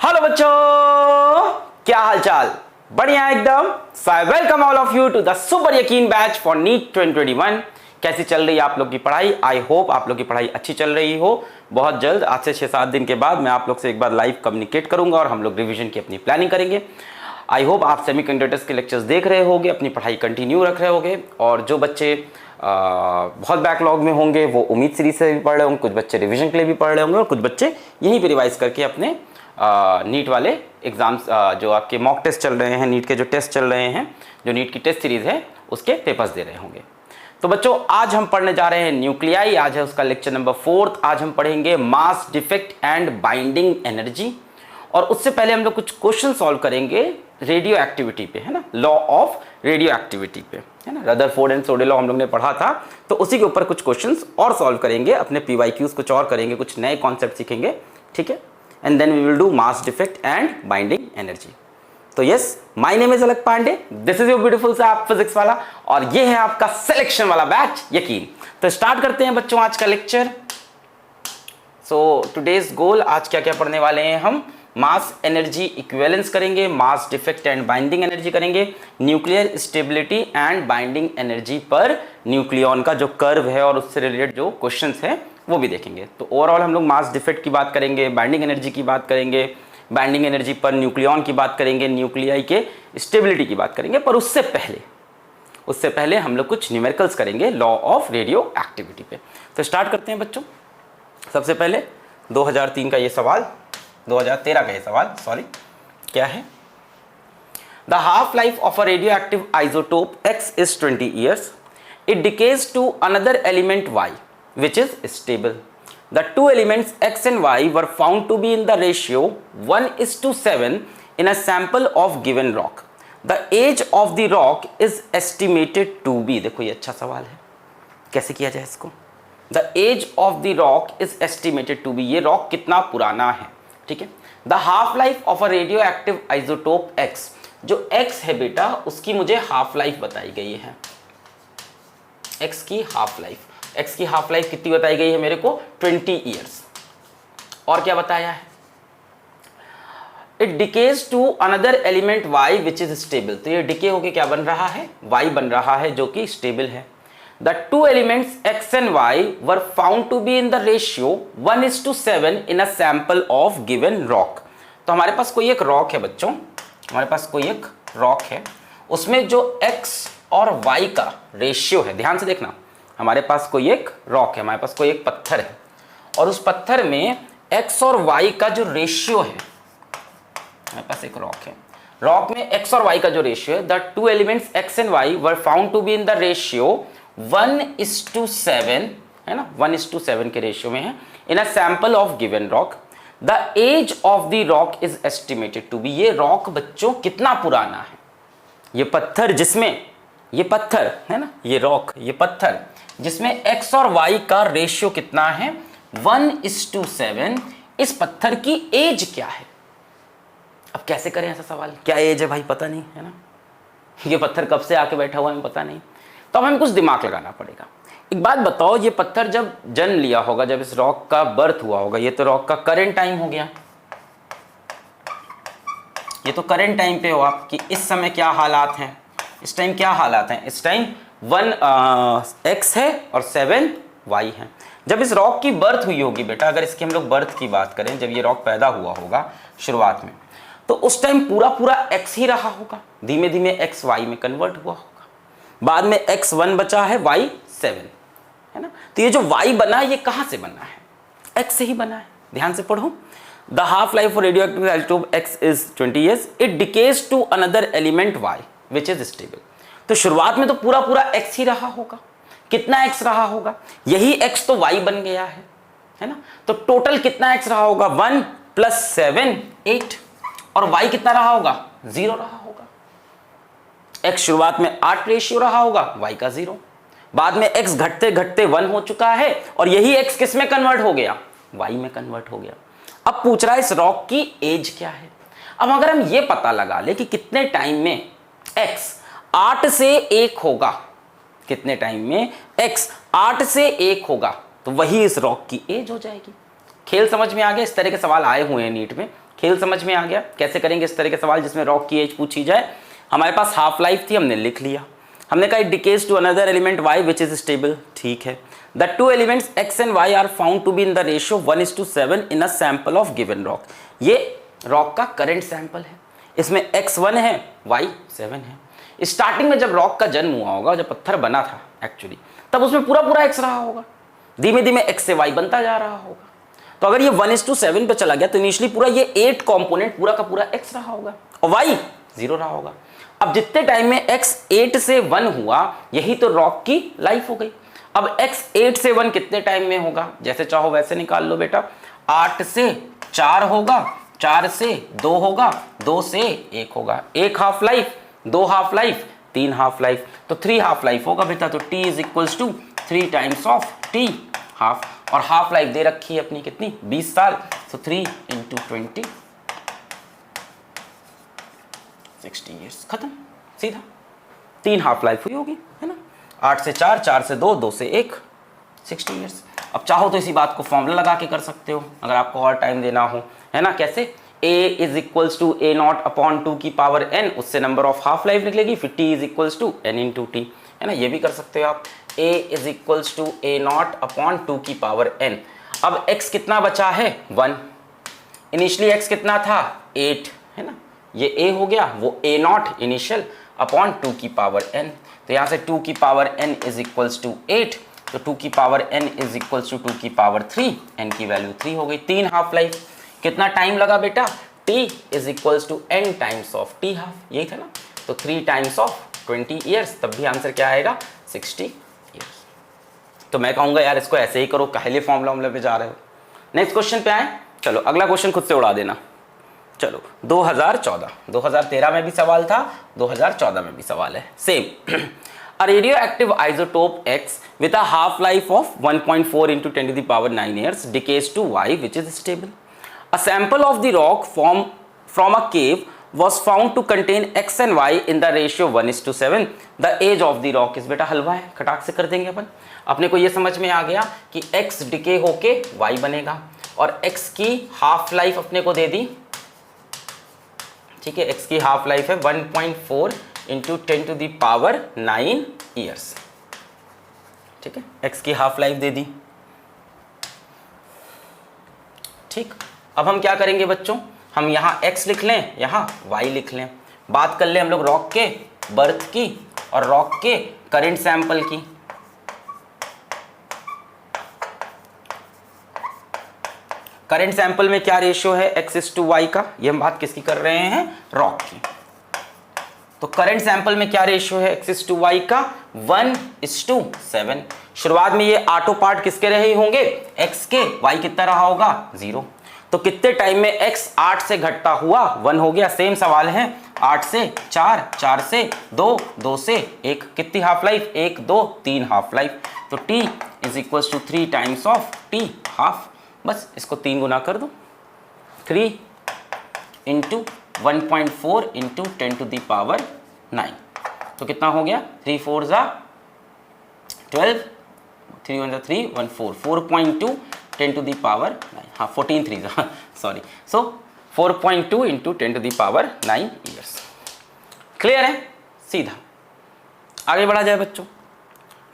Hello बच्चों, क्या हाल चाल? बढ़िया एकदम। So I welcome all of you to the super Yakeen batch for NEET 2021। कैसी चल रही है आप लोग की पढ़ाई? आई होप आप लोग की पढ़ाई अच्छी चल रही हो। बहुत जल्द आज से 6-7 दिन के बाद मैं आप लोग से एक बार लाइव कम्युनिकेट करूंगा और हम लोग रिवीजन की अपनी प्लानिंग करेंगे। आई होप आप सेमीकंडक्टर्स के लेक्चर्स देख रहे होगे, अपनी पढ़ाई कंटिन्यू रख रहे होगे। और जो बच्चे बहुत बैकलॉग में होंगे वो उम्मीद सीरीज से भी पढ़ रहे होंगे, कुछ बच्चे रिवीजन के लिए भी पढ़ रहे होंगे और कुछ बच्चे यहीं पे रिवाइज करके अपने नीट वाले एग्जाम्स जो आपके मॉक टेस्ट चल रहे हैं, नीट के जो टेस्ट चल रहे हैं, जो नीट की टेस्ट सीरीज है उसके पेपर्स दे रहे होंगे। तो बच्चों आज हम पढ़ने जा रहे हैं न्यूक्लियाई। आज है उसका लेक्चर नंबर 4। आज हम पढ़ेंगे मास डिफेक्ट एंड बाइंडिंग एनर्जी। और उससे पहले हम लोग कुछ क्वेश्चन सॉल्व करेंगे रेडियो एक्टिविटी पे, है ना, लॉ ऑफ रेडियो एक्टिविटी पे, है ना। रदरफोर्ड एंड सोडे लॉ हम लोग ने पढ़ा था, तो उसी के ऊपर कुछ क्वेश्चंस और सॉल्व करेंगे, अपने PYQs कुछ और करेंगे, कुछ नए कॉन्सेप्ट सीखेंगे, ठीक है। And then we will do mass defect and binding energy. तो yes, my name is Alakh Pandey, this is your beautiful सा आप फिजिक्स वाला, और ये है आपका सिलेक्शन वाला बैच यकीन। तो स्टार्ट करते हैं बच्चों आज का लेक्चर। सो टुडेज गोल, आज क्या क्या पढ़ने वाले हैं हम? मास एनर्जी इक्विवेलेंस करेंगे, mass defect and binding energy करेंगे, nuclear stability and binding energy per nucleon का जो कर्व है और उससे रिलेटेड जो क्वेश्चंस हैं वो भी देखेंगे। तो ओवरऑल हम लोग मास डिफेक्ट की बात करेंगे, बाइंडिंग एनर्जी की बात करेंगे, बाइंडिंग एनर्जी पर न्यूक्लियॉन की बात करेंगे, न्यूक्लियाई के स्टेबिलिटी की बात करेंगे। पर उससे पहले हम लोग कुछ न्यूमेरिकल्स करेंगे लॉ ऑफ रेडियो एक्टिविटी पे। तो स्टार्ट करते हैं बच्चों। सबसे पहले 2003 का ये सवाल, 2013 का ये सवाल, सॉरी, क्या है? The half life of a radioactive isotope X is 20 years. It decays to another element Y, which is stable. The two elements X and Y were found to be in the ratio 1:7 in a sample of given rock. The age of the rock is estimated to be, देखो ये अच्छा सवाल है, कैसे किया जाए इसको? The age of the rock is estimated to be, ये रॉक कितना पुराना है, ठीक है। The half life of a radioactive isotope X, जो X है बेटा उसकी मुझे हाफ लाइफ बताई गई है। X की हाफ लाइफ, X की हाफ लाइफ कितनी बताई गई है मेरे को? 20 ईयर्स। और क्या बताया है? It decays to another element Y which is stable. तो ये डिके होके क्या बन रहा है? Y बन रहा है जो कि स्टेबल है। The two elements X and Y were found to be in the ratio 1:7 in a sample of given rock. तो हमारे पास कोई एक रॉक है बच्चों, हमारे पास कोई एक रॉक है, उसमें जो X और Y का रेशियो है, ध्यान से देखना, हमारे पास कोई एक रॉक है, हमारे पास कोई एक पत्थर है, और उस पत्थर में X और Y का जो रेशियो है, हमारे पास एक रॉक है, रॉक में X और Y का जो रेशियो है, the two elements X and Y were found to be in the ratio 1:7, है ना, 1:7 के रेशियो में है, in a sample of given rock. The age of the rock is estimated to be, ये rock बच्चों कितना पुराना है? ये पत्थर जिसमें, ये पत्थर है ना, ये रॉक, ये पत्थर जिसमें X और Y का रेशियो कितना है? 1:7। इस पत्थर की एज क्या है? अब कैसे करें ऐसा सवाल? क्या एज है भाई, पता नहीं, है ना, ये पत्थर कब से आके बैठा हुआ है पता नहीं, तो हमें कुछ दिमाग लगाना पड़ेगा। एक बात बताओ, ये पत्थर जब जन्म लिया होगा, जब इस रॉक का बर्थ हुआ होगा, ये तो रॉक का करंट टाइम हो गया, ये तो करंट टाइम पे हो आप कि इस समय क्या हालात हैं, इस टाइम क्या हालात हैं, इस टाइम 1x है और 7y है। जब इस रॉक की बर्थ हुई होगी बेटा, अगर इसकी हम लोग बर्थ की बात करें, जब ये रॉक पैदा हुआ होगा शुरुआत में, तो उस टाइम पूरा पूरा x ही रहा होगा, धीमे धीमे x y में कन्वर्ट हुआ होगा, बाद में x 1 बचा है, y 7, है ना। तो ये जो y बना ये कहां से बना है? x से ही बना है, ध्यान से पढ़ो। The half life for radioactive isotope X is 20 years, it decays to another element Y which is stable. तो शुरुआत में तो पूरा पूरा x ही रहा होगा, कितना x रहा होगा? यही x तो y बन गया है ना। तो टोटल कितना x रहा होगा? 1 + 7 8, और y कितना रहा होगा? 0 रहा होगा। x शुरुआत में 8 रेशियो रहा होगा, y का 0, बाद में x घटते घटते 1 हो चुका है, और यही x किस में कन्वर्ट हो गया? y में कन्वर्ट हो गया। अब पूछ रहा है इस रॉक की एज क्या है। अब अगर हम ये पता लगा ले कि कितने टाइम में x 8 से 1 होगा, कितने टाइम में x 8 से 1 होगा, तो वही इस रॉक की एज हो जाएगी। खेल समझ में आ गया? इस तरह के सवाल आए हुए हैं नीट में, खेल समझ में आ गया? कैसे करेंगे इस तरह के सवाल जिसमें रॉक की एज पूछी जाए? हमारे पास हाफ लाइफ थी, हमने लिख लिया। हमने कहा it decays to another element y which is stable, ठीक है। The two elements x and y are found to be in the ratio 1:7 in a sample of given rock. ये रॉक का करंट सैंपल है, इसमें x 1 है, y 7 है। Starting में जब रॉक का जन्म हुआ होगा, जब पत्थर बना था एक्चुअली, तब उसमें पूरा पूरा x रहा होगा, धीमे धीमे x से y बनता जा रहा होगा। तो अगर ये 1:7 पे चला गया तो इनिशियली पूरा ये 8 कंपोनेंट पूरा का पूरा x रहा होगा और y 0 रहा होगा। अब जितने टाइम में x 8 से 1 हुआ, यही तो रॉक की लाइफ हो गई। अब x 8 से 1 कितने टाइम में होगा? जैसे चाहो वैसे निकाल लो बेटा। 8 से 4 होगा, 4 से 2 होगा, 2 से 1 होगा, 1 half life, 2 half life, 3 half life, तो 3 हाफ लाइफ होगा बेटा। तो t is equals to 3 times of t half, और हाफ लाइफ दे रखी है अपनी कितनी? 20 साल। तो 3 इंटू 20 60 ईयर्स, खत्म, सीधा 3 हाफ लाइफ हुई होगी, है ना। 8 से 4, 4 से 2, 2 से 1, 60 ईयर्स। अब चाहो तो इसी बात को फॉर्मूला लगा के कर सकते हो अगर आपको और टाइम देना हो, है ना। कैसे? a is equals to a not upon 2 की पावर n, उससे नंबर ऑफ हाफ लाइफ निकलेगी, फिर t is equals to n into T, है ना। ये भी कर सकते हो आप। a is equals to a not upon 2 की पावर n। अब x कितना बचा है? 1। इनिशियली x कितना था? 8, है ना। ये a हो गया, वो a नॉट इनिशियल अपॉन 2 की पावर n। तो यहाँ से 2 की power n is equals to 8, तो 2 की power n is equals to 2 की पावर 3, n की वैल्यू 3 हो गई। 3 हाफ लाइफ। कितना टाइम लगा बेटा? t is equals to n times of t half, यही था ना। तो 3 टाइम्स ऑफ 20 ईयर्स, तब भी आंसर क्या आएगा? 60 ईयर्स। तो मैं कहूँगा यार इसको ऐसे ही करो, काहे फॉर्मूला पे जा रहे हो। नेक्स्ट क्वेश्चन पे आए, चलो अगला क्वेश्चन खुद से उड़ा देना। चलो 2014, 2013 में भी सवाल था, 2014 में भी सवाल है, same. A radioactive isotope X with a half life of 1.4 into 10 to the power 9 years decays to Y which is stable. A sample of the rock from a cave was found to contain X and Y in the ratio 1:7. The age of the rock is, बेटा हलवा है, खटाक से कर देंगे अपन। अपने को ये समझ में आ गया कि X डिके होके Y बनेगा, और X की हाफ लाइफ अपने को दे दी, ठीक है। x की हाफ लाइफ है 1.4 into 10 to the power 9 years, ठीक है। x की हाफ लाइफ दे दी, ठीक। अब हम क्या करेंगे बच्चों? हम यहाँ x लिख लें, यहाँ y लिख लें। बात कर ले हम लोग रॉक के बर्थ की और रॉक के करंट सैंपल की। करंट सैंपल में क्या रेशियो है x:y का? ये हम बात किसकी कर रहे हैं? रॉक की। तो करंट सैंपल में क्या रेशियो है x:y का? 1:7। शुरुआत में ये ऑटो पार्ट किसके रहे होंगे? x के। y कितना रहा होगा? 0। तो कितने टाइम में x 8 से घटता हुआ 1 हो गया? सेम सवाल है। 8 से 4, 4 से 2, 2 से 1, कितनी हाफ लाइफ? 1, 2, 3 half life. तो t is equal to 3 times of t half. बस इसको 3 गुना कर दो, 3 into 1.4 into 10 to the power 9, तो कितना हो गया? 3 4 ज़ा 12, 3 1 ज़ा 3, 1 4, 4.2 10 टू दी पावर 9, हाँ 14 3 ज़ा sorry. So 4.2 into 10 to the power 9 years. Clear है? सीधा आगे बढ़ा जाए बच्चों।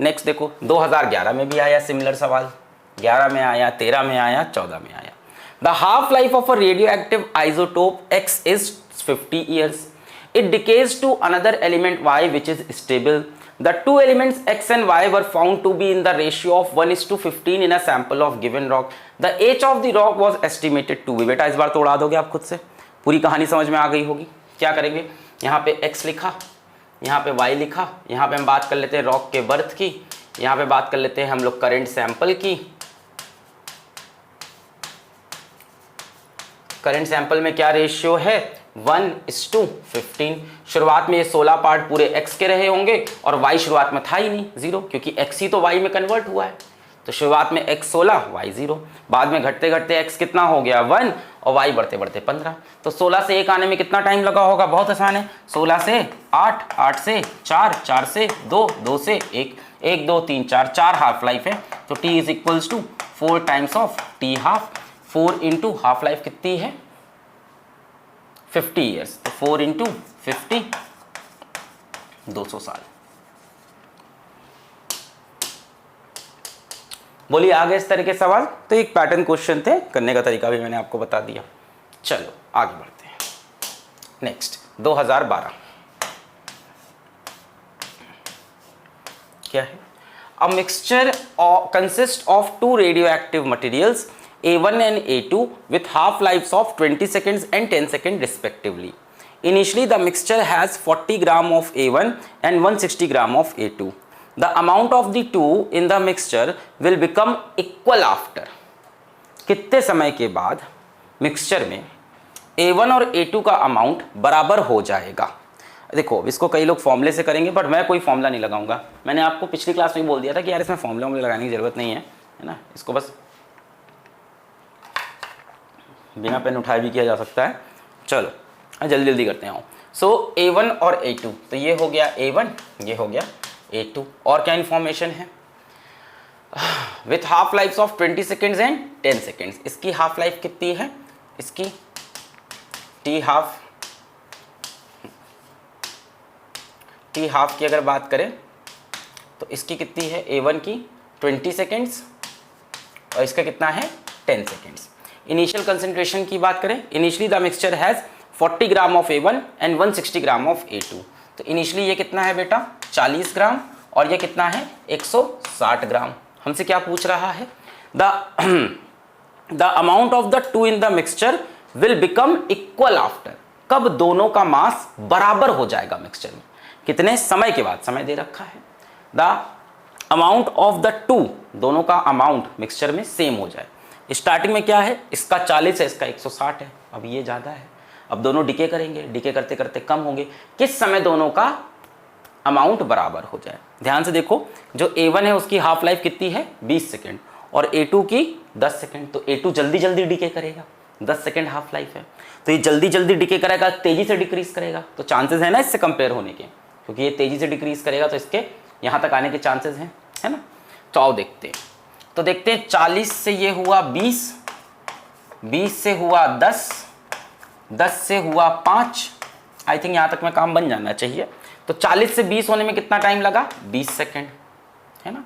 नेक्स्ट देखो, 2011 में भी आया सिमिलर सवाल, 11 में आया, 13 में आया, 14 में आया। The half life of a radioactive isotope X is 50 years. It decays to another element Y which is stable. The two elements X and Y were found to be in the ratio of 1:15 in a sample of given rock. The age of the rock was estimated to be. बेटा इस बार तो उड़ा दोगे आप खुद से, पूरी कहानी समझ में आ गई होगी। क्या करेंगे? यहाँ पे X लिखा, यहाँ पे Y लिखा, यहाँ पे हम बात कर लेते हैं रॉक के बर्थ की, यहाँ पे बात कर लेते हैं हम लोग करंट सैंपल की। करंट सैंपल में क्या रेशियो है? 1:15। शुरुआत में ये 16 पार्ट पूरे x के रहे होंगे और y शुरुआत में था ही नहीं, 0, क्योंकि x ही तो y में कन्वर्ट हुआ है। तो शुरुआत में x 16, y 0, बाद में घटते घटते x कितना हो गया? 1, और y बढ़ते बढ़ते 15। तो 16 से 1 आने में कितना टाइम लगा होगा? बहुत आसान है। 16 से 8, 8 से 4, 4 से 2, 2 से 1, 1 2 3 4, 4 हाफ लाइफ है। तो t is equals to 4 times of t half. 4 into half life कितनी है? 50 ईयर्स, तो 4 इंटू 50, 200 साल। बोलिए आगे इस तरह के सवाल। तो एक पैटर्न क्वेश्चन थे, करने का तरीका भी मैंने आपको बता दिया। चलो आगे बढ़ते हैं। नेक्स्ट 2012 क्या है? A mixture consist of two radioactive materials A1 and A2 with half lives of 20 seconds and 10 seconds respectively. Initially the mixture has 40 gram of A1 and 160 gram of A2. The amount of the two in the mixture will become equal after. कितने समय के बाद mixture में A1 और A2 का amount बराबर हो जाएगा? देखो इसको कई लोग फॉर्मूले से करेंगे, बट मैं कोई फॉर्मूला नहीं लगाऊंगा। मैंने आपको पिछली क्लास में बोल दिया था कि यार इसमें फॉर्मूला लगाने की जरूरत नहीं है ना, इसको बस बिना पेन उठाए भी किया जा सकता है। चलो जल्दी जल्दी करते हैं। सो A1 और A2, तो ये हो गया A1, ये हो गया A2। और क्या इन्फॉर्मेशन है? With half life of 20 seconds and 10 seconds. इसकी हाफ लाइफ कितनी है? इसकी टी हाफ की अगर बात करें तो इसकी कितनी है? A1 की 20 सेकेंड्स और इसका कितना है? 10 सेकेंड्स। इनिशियल कंसंट्रेशन की बात करें, initially the mixture has 40 gram of A1 and 160 gram of A2। तो इनिशियली ये कितना है बेटा? 40 ग्राम, और ये कितना है? 160 ग्राम। हमसे क्या पूछ रहा है? The amount of the two in the mixture will become equal after. कब दोनों का मास बराबर हो जाएगा मिक्सचर में? कितने समय के बाद? समय दे रखा है। The amount of the two, दोनों का अमाउंट मिक्सचर में सेम हो जाए। स्टार्टिंग में क्या है? इसका 40 है, इसका 160 है। अब ये ज़्यादा है, अब दोनों डिके करेंगे, डिके करते करते कम होंगे। किस समय दोनों का अमाउंट बराबर हो जाए? ध्यान से देखो, जो A1 है उसकी हाफ लाइफ कितनी है? 20 सेकेंड, और A2 की 10 सेकेंड। तो A2 जल्दी जल्दी डिके करेगा, 10 सेकेंड हाफ लाइफ है, तो ये जल्दी जल्दी डिके करेगा, तेजी से डिक्रीज करेगा। तो चांसेस है ना इससे कंपेयर होने के, क्योंकि ये तेजी से डिक्रीज करेगा तो इसके यहाँ तक आने के चांसेस हैं, है ना। तो आओ देखते हैं। तो देखते हैं 40 से ये हुआ 20, 20 से हुआ 10, 10 से हुआ 5। आई थिंक यहाँ तक में काम बन जाना चाहिए। तो 40 से 20 होने में कितना टाइम लगा? 20 सेकेंड, है ना।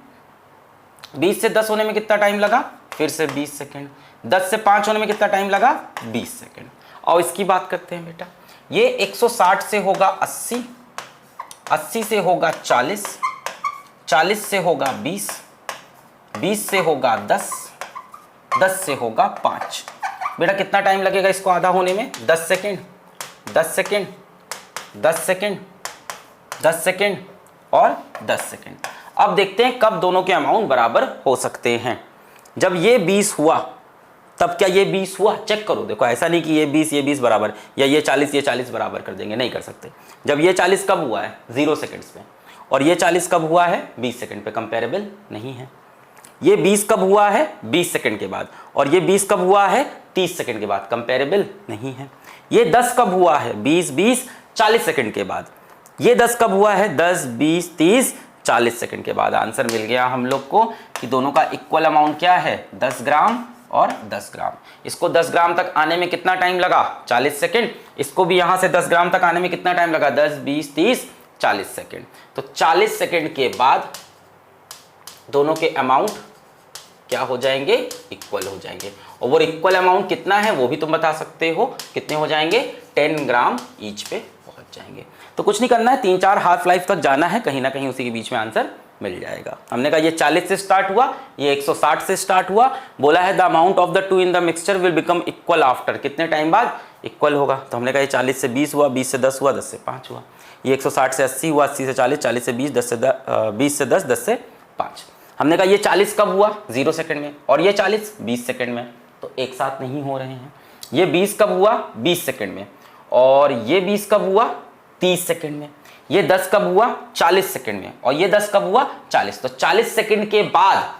20 से 10 होने में कितना टाइम लगा? फिर से 20 सेकेंड। 10 से 5 होने में कितना टाइम लगा? 20 सेकेंड। और इसकी बात करते हैं बेटा। ये 160 से होगा 80, 80 से होगा 40, 40 से होगा 20, 20 से होगा 10, 10 से होगा 5। बेटा कितना टाइम लगेगा इसको आधा होने में? 10 सेकेंड, 10 सेकेंड, 10 सेकेंड, 10 सेकेंड और 10 सेकेंड। अब देखते हैं कब दोनों के अमाउंट बराबर हो सकते हैं। जब ये 20 हुआ तब क्या ये 20 हुआ? चेक करो, देखो ऐसा नहीं कि ये 20 बराबर, या ये 40 बराबर कर देंगे, नहीं कर सकते। जब ये 40 कब हुआ है? 0 सेकेंड्स पे, और ये 40 कब हुआ है? 20 सेकेंड पे, कंपेरेबल नहीं है। ये 20 कब हुआ है? 20 सेकेंड के बाद, और ये 20 कब हुआ है? 30 सेकेंड के बाद, कंपेरेबल नहीं है। ये 10 कब हुआ है? 20 40 सेकेंड के बाद। ये 10 कब हुआ है? 10 20 30 40 सेकेंड के बाद। आंसर मिल गया हम लोग को कि दोनों का इक्वल अमाउंट क्या है? 10 ग्राम और 10 ग्राम। इसको 10 ग्राम तक आने में कितना टाइम लगा? 40 सेकेंड। इसको भी यहां से 10 ग्राम तक आने में कितना टाइम लगा? 10 20 30 40 सेकेंड। तो 40 सेकेंड के बाद दोनों के अमाउंट क्या हो जाएंगे? इक्वल हो जाएंगे। और वो इक्वल अमाउंट कितना है वो भी तुम बता सकते हो। कितने हो जाएंगे? 10 ग्राम ईच पे पहुंच जाएंगे। तो कुछ नहीं करना है, 3-4 हाफ लाइफ तक जाना है, कहीं ना कहीं उसी के बीच में आंसर मिल जाएगा। हमने कहा ये 40 से स्टार्ट हुआ, ये 160 से स्टार्ट हुआ। बोला है the amount of the two in the mixture will become equal after. कितने टाइम बाद इक्वल होगा? तो हमने कहा ये 40 से 20 हुआ, 20 से 10 हुआ, 10 से 5 हुआ। ये 160 से 80 हुआ, 80 से 40, 40 से 20, 20 से 10, 10 से 5। हमने कहा ये 40 कब हुआ? 0 सेकेंड में, और ये 40 20 सेकेंड में, तो एक साथ नहीं हो रहे हैं। ये 20 कब हुआ? 20 सेकेंड में, और ये 20 कब हुआ? 30 सेकेंड में। ये 10 कब हुआ? 40 सेकेंड में, और ये 10 कब हुआ? 40। तो 40 सेकेंड के बाद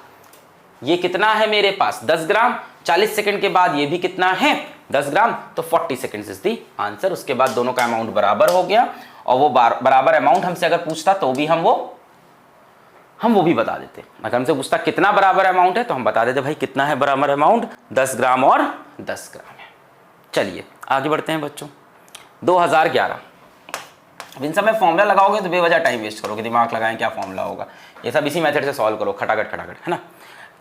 ये कितना है मेरे पास? 10 ग्राम। 40 सेकेंड के बाद ये भी कितना है? 10 ग्राम। तो 40 सेकेंड्स इज दी आंसर। उसके बाद दोनों का अमाउंट बराबर हो गया, और वो बराबर अमाउंट हमसे अगर पूछता तो भी हम वो भी बता देते। अगर हमसे पूछता कितना बराबर अमाउंट है तो हम बता देते भाई कितना है बराबर अमाउंट? 10 ग्राम और 10 ग्राम है। चलिए आगे बढ़ते हैं बच्चों। 2011। अब इन सब में फॉर्मूला लगाओगे तो बेवजह टाइम वेस्ट करोगे, दिमाग लगाएं क्या फॉर्मूला होगा, ये सब इसी मेथड से सॉल्व करो, खटाखट खटाखट, है ना।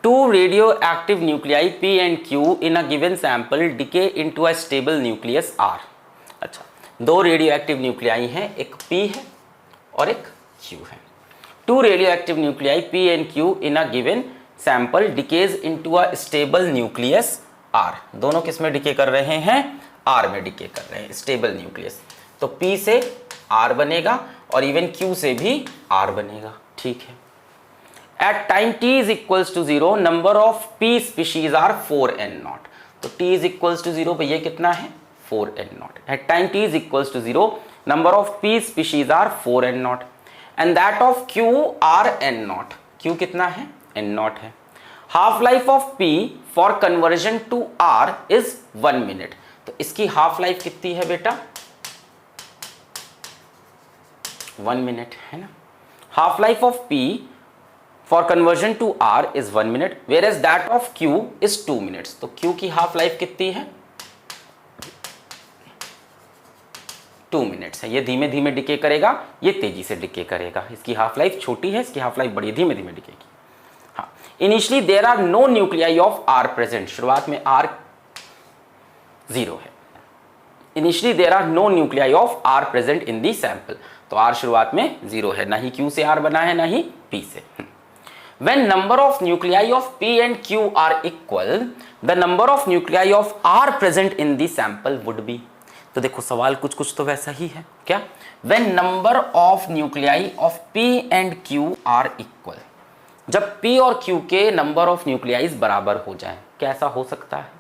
2 radio active nuclei P and Q in a given sample decay into a stable nucleus R। अच्छा, 2 रेडियो एक्टिव न्यूक्लियाई हैं, एक P है और एक Q है। 2 radio active nuclei P and Q in a given sample decays into a stable nucleus R। दोनों किस में डिके कर रहे हैं? R में डिके कर रहे हैं, स्टेबल न्यूक्लियस। तो P से R बनेगा और इवन Q से भी R बनेगा, ठीक है। At time t is equals to 0 number of P species are 4n0। तो t इज इक्वल्स टू 0 भैया कितना है? 4n0। At time t is equals to 0 number of P species are 4n0 and that of Q are n0। Q कितना है? n0 है। Half life of P for conversion to R is 1 minute. तो इसकी half life कितनी है बेटा? 1 minute, है ना। Half life of P for conversion to R is 1 minute whereas that of Q is 2 minutes. तो Q की half life कितनी है? 2 मिनट्स है। ये धीमे धीमे डिके करेगा, ये तेजी से डिके करेगा। इसकी हाफ लाइफ छोटी है, इसकी हाफ लाइफ बड़ी, धीमे धीमे डिकेगी। हाँ, initially there are no nuclei of R present. शुरुआत में R 0 है। Initially there are no nuclei of R present in the sample. तो R शुरुआत में 0 है, ना ही Q से R बना है ना ही P से। When number of nuclei of P and Q are equal, the number of nuclei of R present in the sample would be। तो देखो सवाल कुछ तो वैसा ही है क्या? When number of nuclei of P and Q are equal, जब P और Q के नंबर ऑफ न्यूक्लियाइज बराबर हो जाएं, कैसा हो सकता है?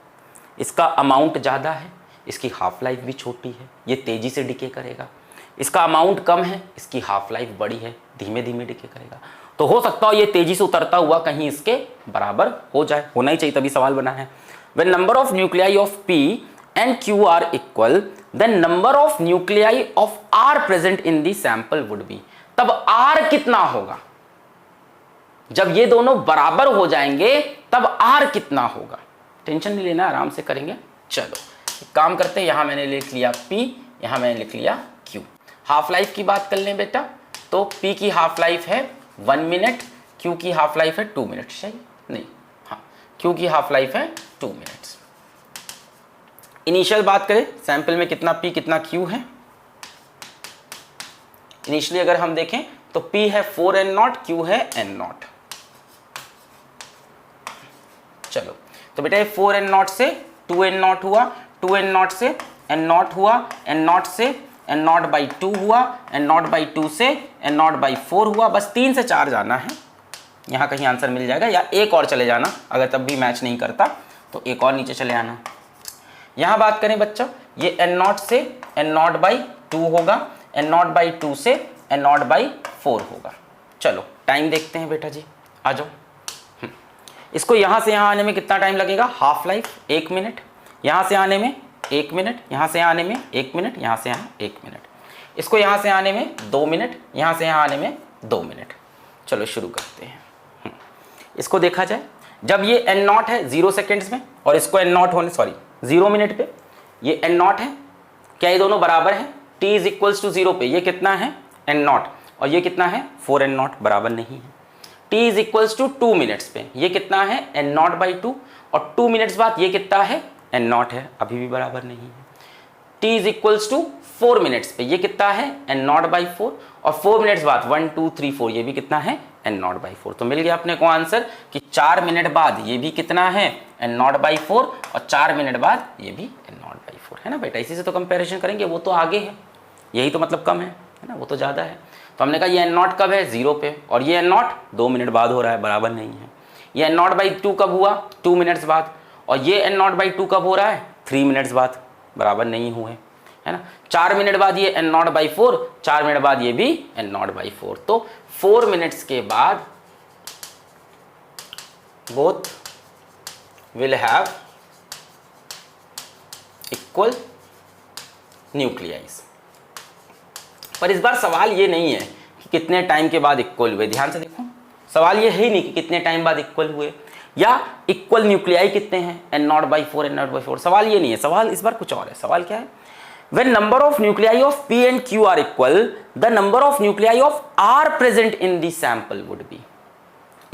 इसका अमाउंट ज़्यादा है, इसकी हाफ लाइफ भी छोटी है, ये तेजी से डिके करेगा। इसका अमाउंट कम है, इसकी हाफ लाइफ बड़ी है, धीमे धीमे डिके करेगा। तो हो सकता हो ये तेजी से उतरता हुआ कहीं इसके बराबर हो जाए, होना ही चाहिए, तभी सवाल बना है। When number of nuclei of P and Q are equal, then number of nuclei of R present in the sample would be। तब R कितना होगा? जब ये दोनों बराबर हो जाएंगे तब R कितना होगा? टेंशन नहीं लेना, आराम से करेंगे। चलो एक काम करते हैं, यहां मैंने लिख लिया P, यहां मैंने लिख लिया Q। हाफ लाइफ की बात कर लें बेटा, तो P की हाफ लाइफ है 1 मिनट, Q की हाफ लाइफ है 2 मिनट। सही नहीं? हाँ, Q की हाफ लाइफ है 2 मिनट्स। इनिशियल बात करें, सैंपल में कितना P कितना Q है? इनिशियली अगर हम देखें तो P है 4n0, Q है n0। चलो तो बेटा 4n0 से 2n0 हुआ, 2n0 से n0 हुआ, n0 से n0/2 हुआ, n0/2 से n0/4 हुआ। बस 3 से 4 जाना है, यहाँ कहीं आंसर मिल जाएगा, या एक और चले जाना, अगर तब भी मैच नहीं करता तो एक और नीचे चले आना। यहाँ बात करें बच्चों, ये n0 से n0/2 होगा, n0/2 से n0/4 होगा। चलो टाइम देखते हैं बेटा जी, आ जाओ। इसको यहाँ से यहाँ आने में कितना टाइम लगेगा? हाफ लाइफ 1 मिनट, यहाँ से आने में 1 मिनट, यहाँ से आने में 1 मिनट, यहाँ से यहाँ 1 मिनट, इसको यहाँ से आने में 2 मिनट, यहाँ से यहाँ आने में 2 मिनट। चलो शुरू करते हैं। इसको देखा जाए, जब ये n0 है 0 सेकेंड्स में और इसको n0 होने 0 मिनट पे, ये n0 है, क्या ये दोनों बराबर है? t इज इक्वल्स टू 0 पे ये कितना है? n0, और ये कितना है? 4n0, बराबर नहीं है। t is equals to 2 minutes पे ये कितना है? n0/2, और 2 मिनट्स बाद ये कितना है? n0 है, अभी भी बराबर नहीं है। t is equals to 4 minutes पे ये कितना है? n0/4, और 4 मिनट्स बाद 1 2 3 4 ये भी कितना है? n0/4। तो मिल गया अपने को आंसर कि 4 मिनट बाद ये भी कितना है? n0/4, और 4 मिनट बाद ये भी n0/4, है ना बेटा। इसी से तो कंपैरिजन करेंगे, वो तो आगे है, यही तो मतलब कम है ना, वो तो ज़्यादा है। तो हमने कहा ये n0 कब है? 0 पे, और ये n0 2 मिनट बाद हो रहा है, बराबर नहीं है। ये n0/2 कब हुआ? 2 मिनट्स बाद, और ये n0/2 कब हो रहा है? 3 मिनट्स बाद, बराबर नहीं हुए, है ना। 4 मिनट बाद ये n0/4, 4 मिनट बाद ये भी n0/4। तो 4 मिनट्स के बाद बोथ विल हैव इक्वल न्यूक्लियाइज। पर इस बार सवाल ये नहीं है कि कितने टाइम के बाद इक्वल हुए, ध्यान से देखो, सवाल ये है ही नहीं कि कितने टाइम बाद इक्वल हुए या इक्वल न्यूक्लियाई कितने हैं, n0/4 n0/4। सवाल ये नहीं है, सवाल इस बार कुछ और है। सवाल क्या है? When number of nuclei of P and Q are equal, the number of nuclei of R present in the sample would be.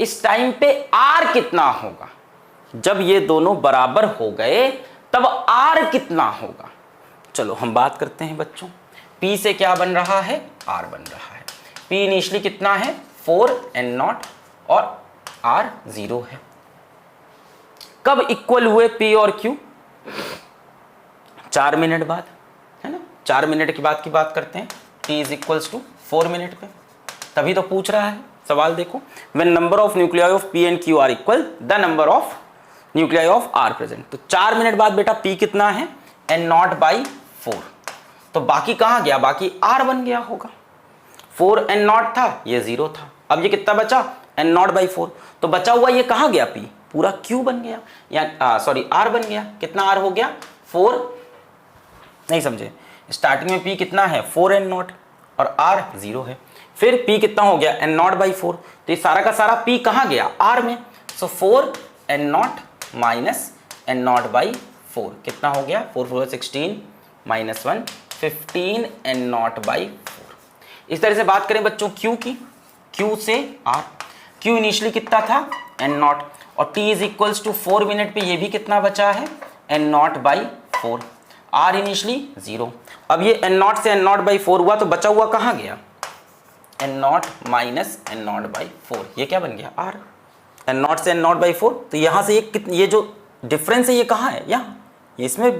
इस टाइम पे R कितना होगा? जब ये दोनों बराबर हो गए तब R कितना होगा? चलो हम बात करते हैं बच्चों। P से क्या बन रहा है? R बन रहा है। P इनिशियली कितना है? 4n0 और R 0 है। कब इक्वल हुए P और Q? 4 मिनट बाद, है ना? 4 मिनट के बाद की बात करते हैं। T is equals to 4 minute पे, तभी तो पूछ रहा है सवाल। देखो, when number of nuclei of P and Q are equal the number of nuclei of R present. तो 4 मिनट बाद बेटा P कितना है? n0/4। तो बाकी कहाँ गया? बाकी R बन गया होगा। 4n0 था, ये 0 था। अब ये कितना बचा? n0/4। तो बचा हुआ ये कहाँ गया? P पूरा Q बन गया, या सॉरी R बन गया। कितना R हो गया? 4। नहीं समझे? स्टार्टिंग में P कितना है? 4n0 और R 0 है। फिर P कितना हो गया? n0/4। तो ये सारा का सारा P कहाँ गया? R में। सो 4n0 माइनस n0/4 कितना हो गया? 4 4 16 माइनस 1 15n0/4। इस तरह से बात करें बच्चों Q की, Q से R। Q इनिशियली कितना था? n0 और T is equals to 4 minute पे ये भी कितना बचा है? n0/4। R initially 0। अब ये n0 से n0/4 हुआ तो बचा हुआ कहाँ गया? n0 minus n0/4। ये क्या बन गया? R। n0 से n0/4। तो यहाँ से ये जो डिफरेंस है ये कहाँ है? यहाँ, ये इसमें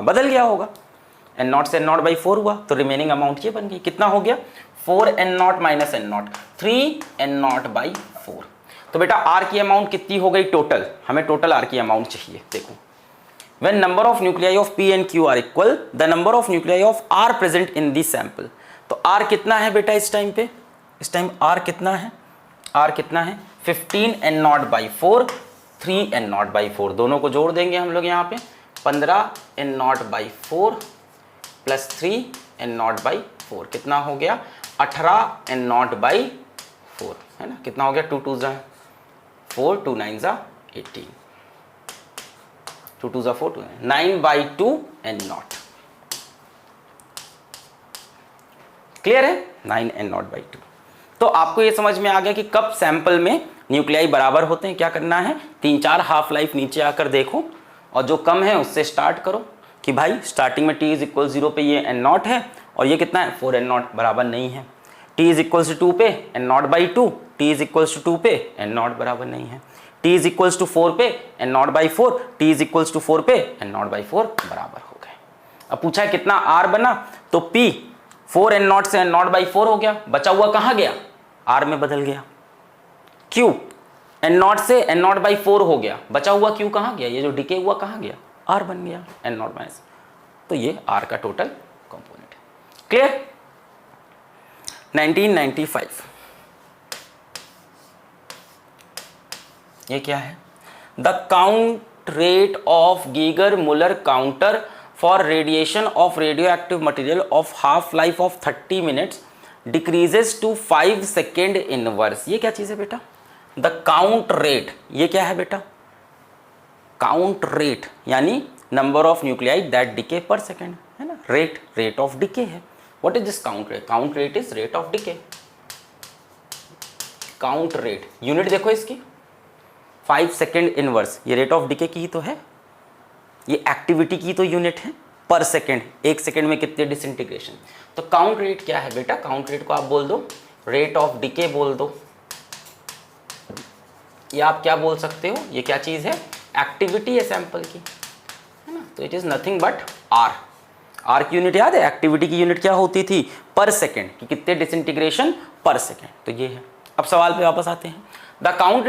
बदल गया होगा। n0 से n0/4 हुआ तो रिमेनिंग अमाउंट ये बन गई। कितना हो गया? 4n0 minus n0, 3n0/4। तो बेटा R की अमाउंट कितनी हो गई टोटल? हमें टोटल R की अमाउंट चाहिए। देखो, when number of nuclei of P and Q are equal, the number of nuclei of R present in the sample। तो R कितना है बेटा इस टाइम पे? इस टाइम R कितना है? R कितना है? 15n0/4, 3n0/4। दोनों को जोड़ देंगे हम लोग यहाँ पे। 15n0/4 प्लस 3n0/4 कितना हो गया? 18n0/4, है ना? कितना हो गया? 2 2 4, 2 9 18, 2 2 4, 2 9/2 n0। क्लियर है? 9n0/2। तो आपको ये समझ में आ गया कि कब सैंपल में न्यूक्लियाई बराबर होते हैं। क्या करना है? 3-4 हाफ लाइफ नीचे आकर देखो और जो कम है उससे स्टार्ट करो कि भाई स्टार्टिंग में T इज इक्वल 0 पे ये n0 है और ये कितना है? 4n0 बराबर नहीं है। T इज इक्वल्स टू 2 पे n0/2, T is equals to 2 पे n0 बराबर नहीं है। T इज इक्वल्स टू 4 पे n0/4, T is equals to 4 पे n0/4 बराबर हो गए। अब पूछा है कितना R बना, तो P 4n0 से n0/4 हो गया। बचा हुआ कहाँ गया? R में बदल गया। Q n0 से n0/4 हो गया। बचा हुआ Q कहाँ गया? ये जो डिके हुआ कहाँ गया? R बन गया n0 - तो ये R का टोटल कंपोनेंट है। क्लियर? 1995 ये क्या है? The count rate of Geiger Muller counter for radiation of radioactive material of half life of 30 minutes decreases to 5 second inverse. ये क्या चीज़ है बेटा? The count rate. ये क्या है बेटा? काउंट रेट यानी number of nuclei that decay पर सेकेंड, है ना? रेट ऑफ डिके है। What is this count rate? Count rate is rate of decay. Count rate unit देखो इसकी 5 सेकेंड इनवर्स। ये रेट ऑफ डिके की ही तो है, ये एक्टिविटी की तो यूनिट है पर सेकेंड। 1 सेकेंड में कितने डिसइंटीग्रेशन। तो काउंट रेट क्या है बेटा? काउंट रेट को आप बोल दो रेट ऑफ डिके बोल दो, या आप क्या बोल सकते हो? ये क्या चीज़ है? एक्टिविटी है सैंपल की, है ना? तो it is nothing but R। R की यूनिट याद है? एक्टिविटी की यूनिट क्या होती थी? पर सेकेंड, कि कितने डिसइंटीग्रेशन पर सेकेंड। तो ये है। अब सवाल पे वापस आते हैं। The count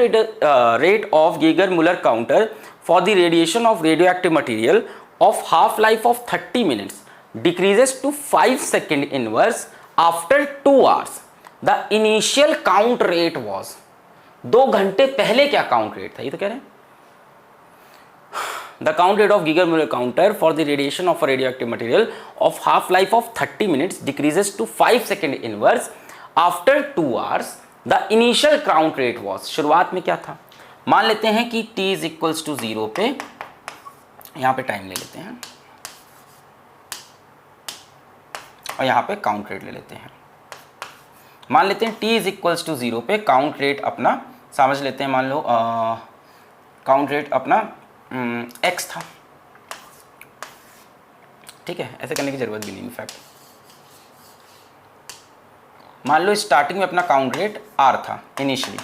rate of Geiger Muller counter for the radiation of radioactive material of half life of 30 minutes decreases to 5 second inverse after 2 hours। The initial count rate was. 2 घंटे पहले क्या काउंट रेट था? ये तो कह रहे हैं the count rate of Geiger Muller counter for the radiation of radioactive material of half life of 30 minutes decreases to 5 second inverse after 2 hours। The initial count rate was. शुरुआत में क्या था? मान लेते हैं कि T इज इक्वल्स टू 0 पे, यहाँ पे टाइम ले लेते हैं, और यहाँ पे काउंट रेट ले लेते हैं। मान लेते हैं t इज इक्वल्स टू 0 पे काउंट रेट अपना समझ लेते हैं, मान लो काउंट रेट अपना x था, ठीक है, ऐसे करने की जरूरत भी नहीं इनफैक्ट। मान लो स्टार्टिंग में अपना काउंट रेट r था, इनिशियली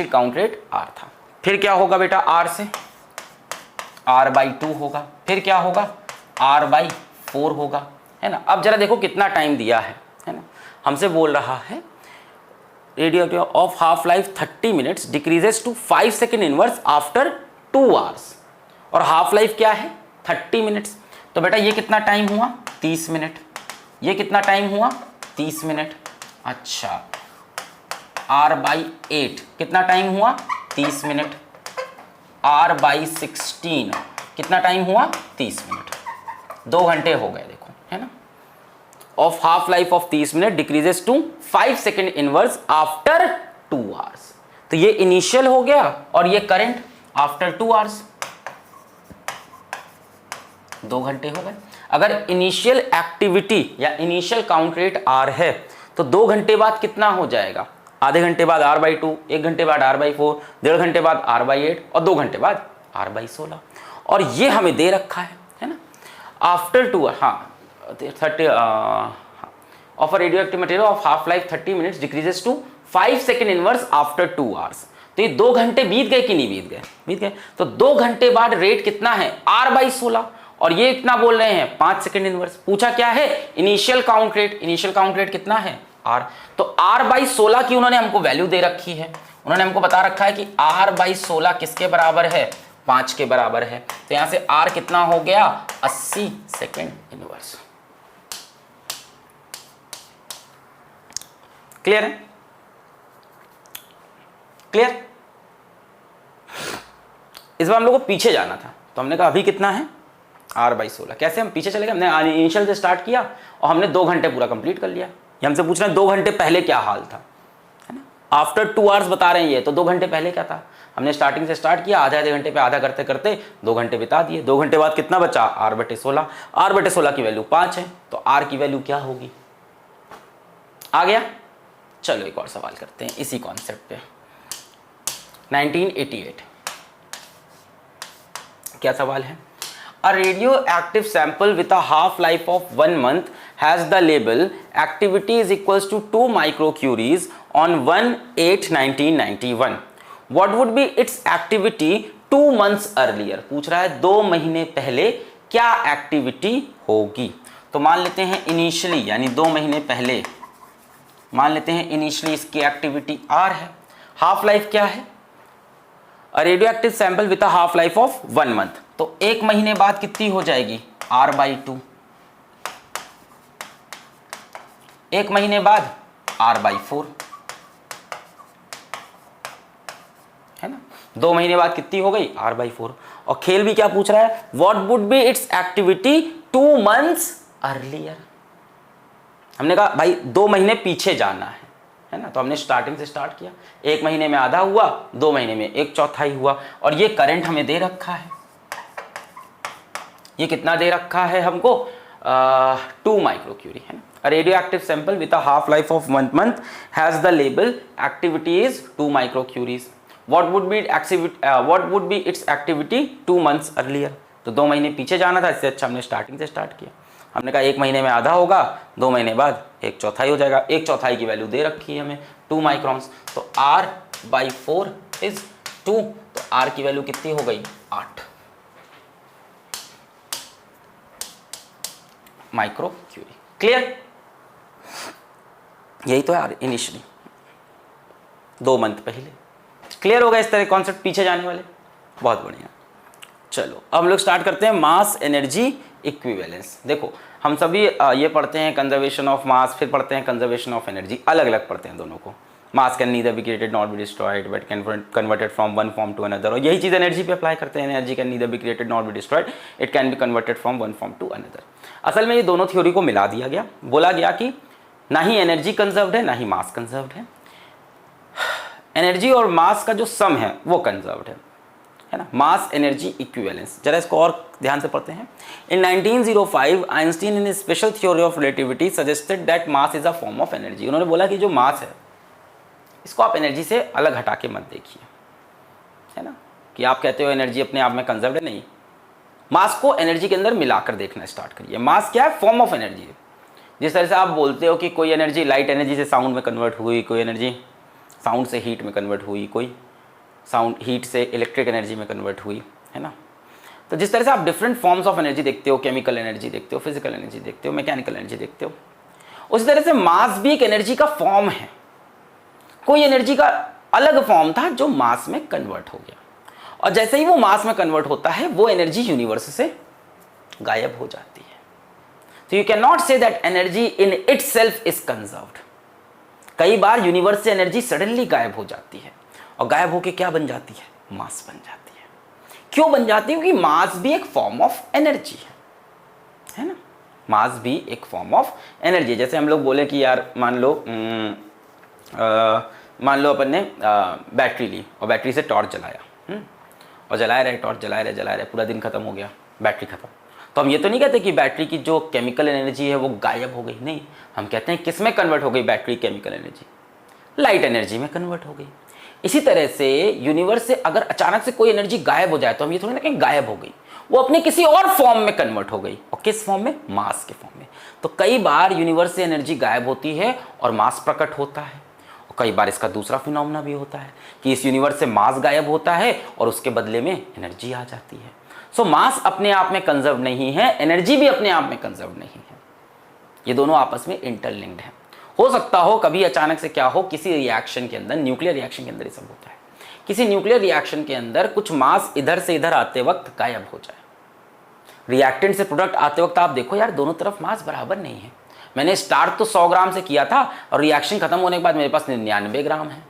काउंट रेट r था। फिर क्या होगा बेटा, r से r/2 होगा, फिर क्या होगा r/4 होगा, है ना। अब जरा देखो कितना टाइम दिया है ना, हमसे बोल रहा है radio of half life 30 minutes decreases to 5 second inverse after 2 hours, और हाफ लाइफ क्या है 30 मिनट्स। तो बेटा ये कितना टाइम हुआ 30 मिनट, ये कितना टाइम हुआ 30 मिनट। अच्छा r/8 कितना टाइम हुआ 30 मिनट, r/16 कितना टाइम हुआ 30 मिनट, 2 घंटे हो गए देखो, है ना। Of half life of 30 minute decreases to 5 second inverse after 2 hours. तो ये इनिशियल हो गया और ये करंट आफ्टर 2 आवर्स, 2 घंटे हो गए। अगर इनिशियल एक्टिविटी या इनिशियल काउंट रेट r है तो 2 घंटे बाद कितना हो जाएगा, आधे घंटे बाद r/2, 1 घंटे बाद r/4, 1.5 घंटे बाद r/8 और 2 घंटे बाद r/16। और ये हमें दे रखा है ना, आफ्टर 2 हाँ 30 of a radioactive material of half life 30 minutes decreases to 5 second inverse after 2 hours. तो ये 2 घंटे बीत गए कि नहीं बीत गए, बीत गए। तो 2 घंटे बाद रेट कितना है r/16 और ये इतना बोल रहे हैं 5 सेकेंड इनवर्स। पूछा क्या है initial count rate, initial count rate कितना है r। तो r/16 की उन्होंने हमको वैल्यू दे रखी है, उन्होंने हमको बता रखा है कि r/16 किसके बराबर है 5 के बराबर है। तो यहां से r कितना हो गया 80 सेकेंड इनवर्स। क्लियर है, क्लियर। इस बार हम लोग को पीछे जाना था तो हमने कहा अभी कितना है r/16। कैसे हम पीछे चले गए, हमने इनिशियल से स्टार्ट किया और हमने 2 घंटे पूरा कंप्लीट कर लिया। ये हमसे पूछ रहे हैं 2 घंटे पहले क्या हाल था, है ना। आफ्टर 2 आवर्स बता रहे हैं ये, तो 2 घंटे पहले क्या था। हमने स्टार्टिंग से स्टार्ट किया, आधे घंटे पे आधा करते करते 2 घंटे बिता दिए। 2 घंटे बाद कितना बचा r/16, r/16 की वैल्यू 5 है, तो r की वैल्यू क्या होगी, आ गया। चलो एक और सवाल करते हैं इसी कॉन्सेप्ट पे। 1988 क्या सवाल है, a radioactive sample with a half life of 1 month has the label activity is equals to 2 microcuries on 1/8/1991। What would be its activity 2 months earlier. पूछ रहा है 2 महीने पहले क्या एक्टिविटी होगी। तो मान लेते हैं इनिशियली यानी 2 महीने पहले, मान लेते हैं इनिशियली इसकी एक्टिविटी r है, हाफ लाइफ क्या है radio active sample with a half life of 1 month. तो 1 महीने बाद कितनी हो जाएगी r/2, 1 महीने बाद r/4, है ना। 2 महीने बाद कितनी हो गई r/4। और खेल भी क्या पूछ रहा है, what would be its activity 2 months earlier. हमने कहा भाई 2 महीने पीछे जाना है ना। तो हमने स्टार्टिंग से स्टार्ट किया, 1 महीने में आधा हुआ, 2 महीने में 1/4 हुआ। और ये करंट हमें दे रखा है, ये कितना दे रखा है हमको 2 माइक्रोक्यूरी, है ना। A radioactive sample with a half life of 1 month has the label activity is 2 microcuries. What would be its activity 2 months earlier? तो 2 महीने पीछे जाना था, इससे अच्छा हमने स्टार्टिंग से स्टार्ट किया। हमने कहा 1 महीने में आधा होगा, 2 महीने बाद 1/4 हो जाएगा। 1/4 की वैल्यू दे रखी है हमें 2 माइक्रॉन्स। तो r/4 इज 2, तो r की वैल्यू कितनी हो गई 8 माइक्रोक्यूरी। क्लियर, यही तो है इनिशियली 2 मंथ पहले। क्लियर होगा इस तरह कॉन्सेप्ट पीछे जाने वाले, बहुत बढ़िया। चलो अब हम लोग स्टार्ट करते हैं मास एनर्जी इक्विवेलेंस। देखो हम सभी ये पढ़ते हैं कंजर्वेशन ऑफ मास, फिर पढ़ते हैं कंजर्वेशन ऑफ एनर्जी, अलग अलग पढ़ते हैं दोनों को। Mass can neither be created not be destroyed but can converted from one form to another. और यही चीज़ एनर्जी पे अप्लाई करते हैं, energy can neither be created not be destroyed, it can be converted from one form to another. असल में ये दोनों थ्योरी को मिला दिया गया, बोला गया कि ना ही एनर्जी कंजर्व्ड है ना ही मास कंजर्व्ड है। एनर्जी और मास का जो सम है वो कंजर्व्ड है है ना, मास एनर्जी इक्विवेलेंस। जरा इसको और ध्यान से पढ़ते हैं। इन 1905 Einstein in special theory of relativity suggested that mass is a form of energy. उन्होंने बोला कि जो मास है इसको आप एनर्जी से अलग हटा के मत देखिए, है ना, कि आप कहते हो एनर्जी अपने आप में कंजर्व्ड है, नहीं, मास को एनर्जी के अंदर मिलाकर देखना स्टार्ट करिए। मास क्या है? फॉर्म ऑफ एनर्जी है। जिस तरह से आप बोलते हो कि कोई एनर्जी लाइट एनर्जी से साउंड में कन्वर्ट हुई, कोई एनर्जी साउंड से हीट में कन्वर्ट हुई, कोई साउंड हीट से इलेक्ट्रिक एनर्जी में कन्वर्ट हुई, है ना। तो जिस तरह से आप डिफरेंट फॉर्म्स ऑफ एनर्जी देखते हो, केमिकल एनर्जी देखते हो, फिजिकल एनर्जी देखते हो, मैकेनिकल एनर्जी देखते हो, उसी तरह से मास भी एक एनर्जी का फॉर्म है। कोई एनर्जी का अलग फॉर्म था जो मास में कन्वर्ट हो गया, और जैसे ही वो मास में कन्वर्ट होता है वो एनर्जी यूनिवर्स से गायब हो जाती है। तो you can not say that energy in itself is conserved. कई बार यूनिवर्स से एनर्जी सडनली गायब हो जाती है, और गायब होके क्या बन जाती है? मास बन जाती है। क्यों बन जाती है? क्योंकि मास भी एक फॉर्म ऑफ एनर्जी है ना, मास भी एक फॉर्म ऑफ एनर्जी है। जैसे हम लोग बोले कि यार मान लो अपन ने बैटरी ली और बैटरी से टॉर्च जलाया, और जलाए रहे, पूरा दिन खत्म हो गया, बैटरी खत्म। तो हम ये तो नहीं कहते कि बैटरी की जो केमिकल एनर्जी है वो गायब हो गई, नहीं, हम कहते हैं किस में कन्वर्ट हो गई battery chemical energy? Light energy में कन्वर्ट हो गई। इसी तरह से यूनिवर्स से अगर अचानक से कोई एनर्जी गायब हो जाए तो हम ये थोड़ी ना कहें गायब हो गई, वो अपने किसी और फॉर्म में कन्वर्ट हो गई। और किस फॉर्म में? मास के फॉर्म में। तो कई बार यूनिवर्स से एनर्जी गायब होती है और मास प्रकट होता है, और कई बार इसका दूसरा फिनोमेना भी होता है कि इस यूनिवर्स से मास गायब होता है और उसके बदले में एनर्जी आ जाती है। सो मास अपने आप में कंजर्व नहीं है, एनर्जी भी अपने आप में कंजर्व नहीं है, ये दोनों आपस में इंटरलिंक्ड हैं। हो सकता हो कभी अचानक से क्या हो, किसी रिएक्शन के अंदर, न्यूक्लियर रिएक्शन के अंदर ये सब होता है, किसी न्यूक्लियर रिएक्शन के अंदर कुछ मास इधर से इधर आते वक्त गायब हो जाए। रिएक्टेंट से प्रोडक्ट आते वक्त आप देखो यार दोनों तरफ मास बराबर नहीं है। मैंने स्टार्ट तो 100 ग्राम से किया था और रिएक्शन खत्म होने के बाद मेरे पास 99 ग्राम है।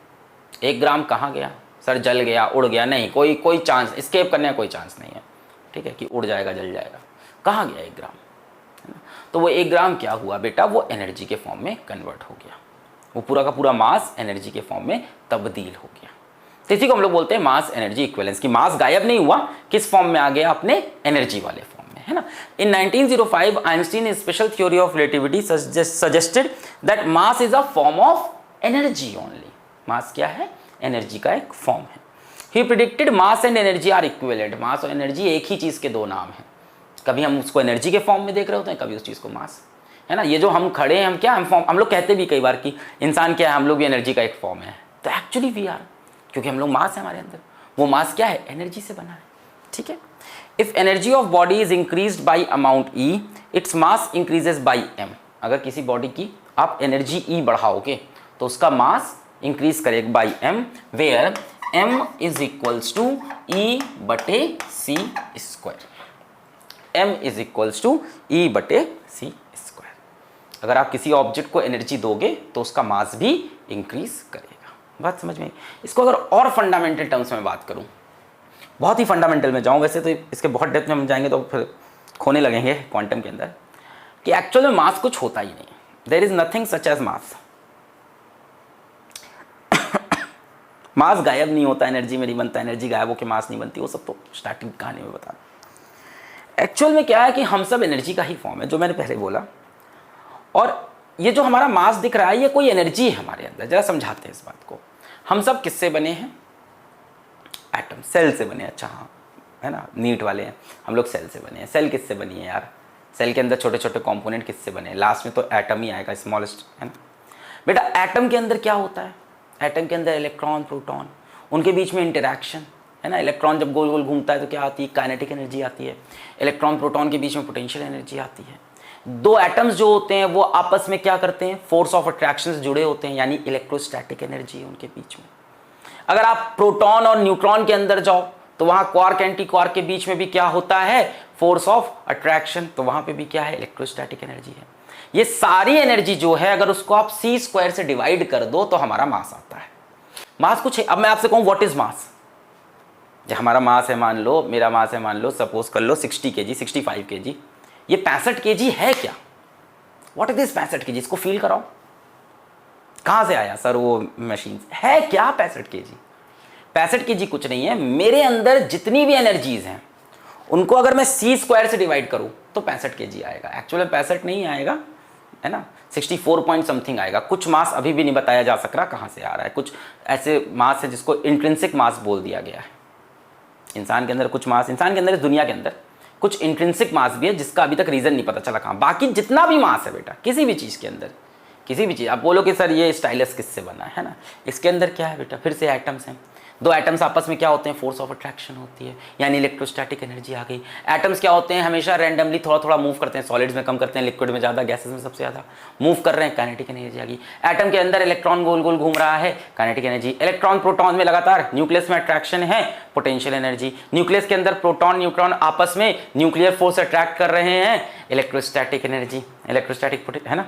1 ग्राम कहाँ गया? सर जल गया, उड़ गया? नहीं, कोई चांस एस्केप करने का कोई चांस नहीं है, ठीक है, कि उड़ जाएगा, जल जाएगा। कहाँ गया 1 ग्राम? तो वो 1 ग्राम क्या हुआ बेटा? वो एनर्जी के फॉर्म में कन्वर्ट हो गया, वो पूरा का पूरा मास एनर्जी के फॉर्म में तब्दील हो गया। तो इसी को हम लोग बोलते हैं मास एनर्जी इक्विवेलेंस, कि मास गायब नहीं हुआ, किस फॉर्म में आ गया? अपने एनर्जी वाले फॉर्म में, है ना। In 1905 Einstein special theory of relativity suggested that mass is a form of energy only. Mass क्या है? एनर्जी का एक फॉर्म है। He predicted mass and energy are equivalent. Mass और एनर्जी एक ही चीज के दो नाम हैं। कभी हम उसको एनर्जी के फॉर्म में देख रहे होते हैं, कभी उस चीज़ को मास, है ना। ये जो हम खड़े हैं, हम क्या, हम लोग कहते भी कई बार कि इंसान क्या है, हम लोग भी एनर्जी का एक फॉर्म है। तो एक्चुअली वी आर, क्योंकि हम लोग मास है हमारे अंदर। वो मास क्या है? एनर्जी से बना है, ठीक है। If energy of body is increased by amount E, its mass increases by M. अगर किसी बॉडी की आप एनर्जी ई बढ़ाओगे तो उसका मास इंक्रीज करेगा by m, where m is equals to E बटे c square. m is equals to E बटे सी स्क्वायर। अगर आप किसी ऑब्जेक्ट को एनर्जी दोगे तो उसका मास भी इंक्रीज करेगा। बात समझ में? इसको अगर और फंडामेंटल टर्म्स में बात करूं, बहुत ही फंडामेंटल में जाऊं, वैसे तो इसके बहुत डेप्थ में हम जाएंगे तो फिर खोने लगेंगे क्वांटम के अंदर, कि एक्चुअल में मास कुछ होता ही नहीं। There is nothing such as mass. Mass गायब नहीं होता, एनर्जी में नहीं बनता, एनर्जी गायब होकर मास नहीं बनती, वो सब तो स्टार्टिंग कहानी में बता। एक्चुअल में क्या है कि हम सब एनर्जी का ही फॉर्म है, जो मैंने पहले बोला। और ये जो हमारा मास दिख रहा है ये कोई एनर्जी है हमारे अंदर। जरा समझाते हैं इस बात को। हम सब किससे बने हैं? एटम, सेल से बने। अच्छा हाँ, है ना, नीट वाले हैं हम लोग, सेल से बने हैं। सेल किससे बनी है यार? सेल के अंदर छोटे छोटे कंपोनेंट किससे बने हैं? लास्ट में तो एटम ही आएगा, स्मॉलेस्ट, है ना बेटा। एटम के अंदर क्या होता है? एटम के अंदर इलेक्ट्रॉन, प्रोटॉन, उनके बीच में इंटरेक्शन, है ना। इलेक्ट्रॉन जब गोल गोल घूमता है तो क्या आती है? काइनेटिक एनर्जी आती है। इलेक्ट्रॉन प्रोटॉन के बीच में पोटेंशियल एनर्जी आती है। दो एटम्स जो होते हैं वो आपस में क्या करते हैं? फोर्स ऑफ अट्रैक्शन से जुड़े होते हैं, यानी इलेक्ट्रोस्टैटिक एनर्जी है उनके बीच में। अगर आप प्रोटॉन और न्यूट्रॉन के अंदर जाओ तो वहां क्वार्क एंटी क्वार्क के बीच में भी क्या होता है? Force of attraction. तो वहां पे भी क्या है? इलेक्ट्रोस्टैटिक एनर्जी है। ये सारी एनर्जी जो है अगर उसको आप सी स्क्वायर से डिवाइड कर दो तो हमारा मास आता है। मास कुछ है। अब मैं आपसे कहूं व्हाट इज मास? जब हमारा मास है, मान लो मेरा मास है, मान लो सपोज कर लो 60 kg, 65 kg, ये 65 kg है क्या? What is this 65 kg? इसको फील कराओ। कहां से आया सर? वो मशीन है क्या 65 kg? 65 kg कुछ नहीं है, मेरे अंदर जितनी भी एनर्जीज हैं उनको अगर मैं c² से डिवाइड करूं तो 65 kg आएगा। एक्चुअली 65 नहीं आएगा, है ना, 64 पॉइंट समथिंग आएगा। कुछ मास अभी भी नहीं बताया जा सक रहा कहाँ से आ रहा है। कुछ ऐसे मास है जिसको इंट्रिंसिक मास बोल दिया गया है। इंसान के अंदर कुछ मास, इंसान के अंदर, इस दुनिया के अंदर कुछ इंट्रिंसिक मास भी है जिसका अभी तक रीज़न नहीं पता चला कहाँ। बाकी जितना भी मास है बेटा किसी भी चीज़ के अंदर, किसी भी चीज़, आप बोलो कि सर ये स्टाइलस किससे बना है ना, इसके अंदर क्या है बेटा, फिर से एटम्स हैं। दो एटम्स आपस में क्या होते हैं, फोर्स ऑफ अट्रैक्शन होती है, यानी इलेक्ट्रोस्टैटिक एनर्जी आ गई। एटम्स क्या होते हैं, हमेशा रैंडमली थोड़ा थोड़ा मूव करते हैं, सॉलिड्स में कम करते हैं, लिक्विड में ज़्यादा, गैसेस में सबसे ज़्यादा मूव कर रहे हैं, काइनेटिक एनर्जी आ गई। एटम के अंदर इलेक्ट्रॉन गोल गोल घूम रहा है, काइनेटिक एनर्जी। इलेक्ट्रॉन प्रोटॉन में लगातार, न्यूक्लियस में अट्रैक्शन है, पोटेंशियल एनर्जी। न्यूक्लियस के अंदर प्रोटॉन न्यूट्रॉन आपस में न्यूक्लियर फोर्स अट्रैक्ट कर रहे हैं, इलेक्ट्रोस्टैटिक एनर्जी, इलेक्ट्रोस्टैटिक है ना,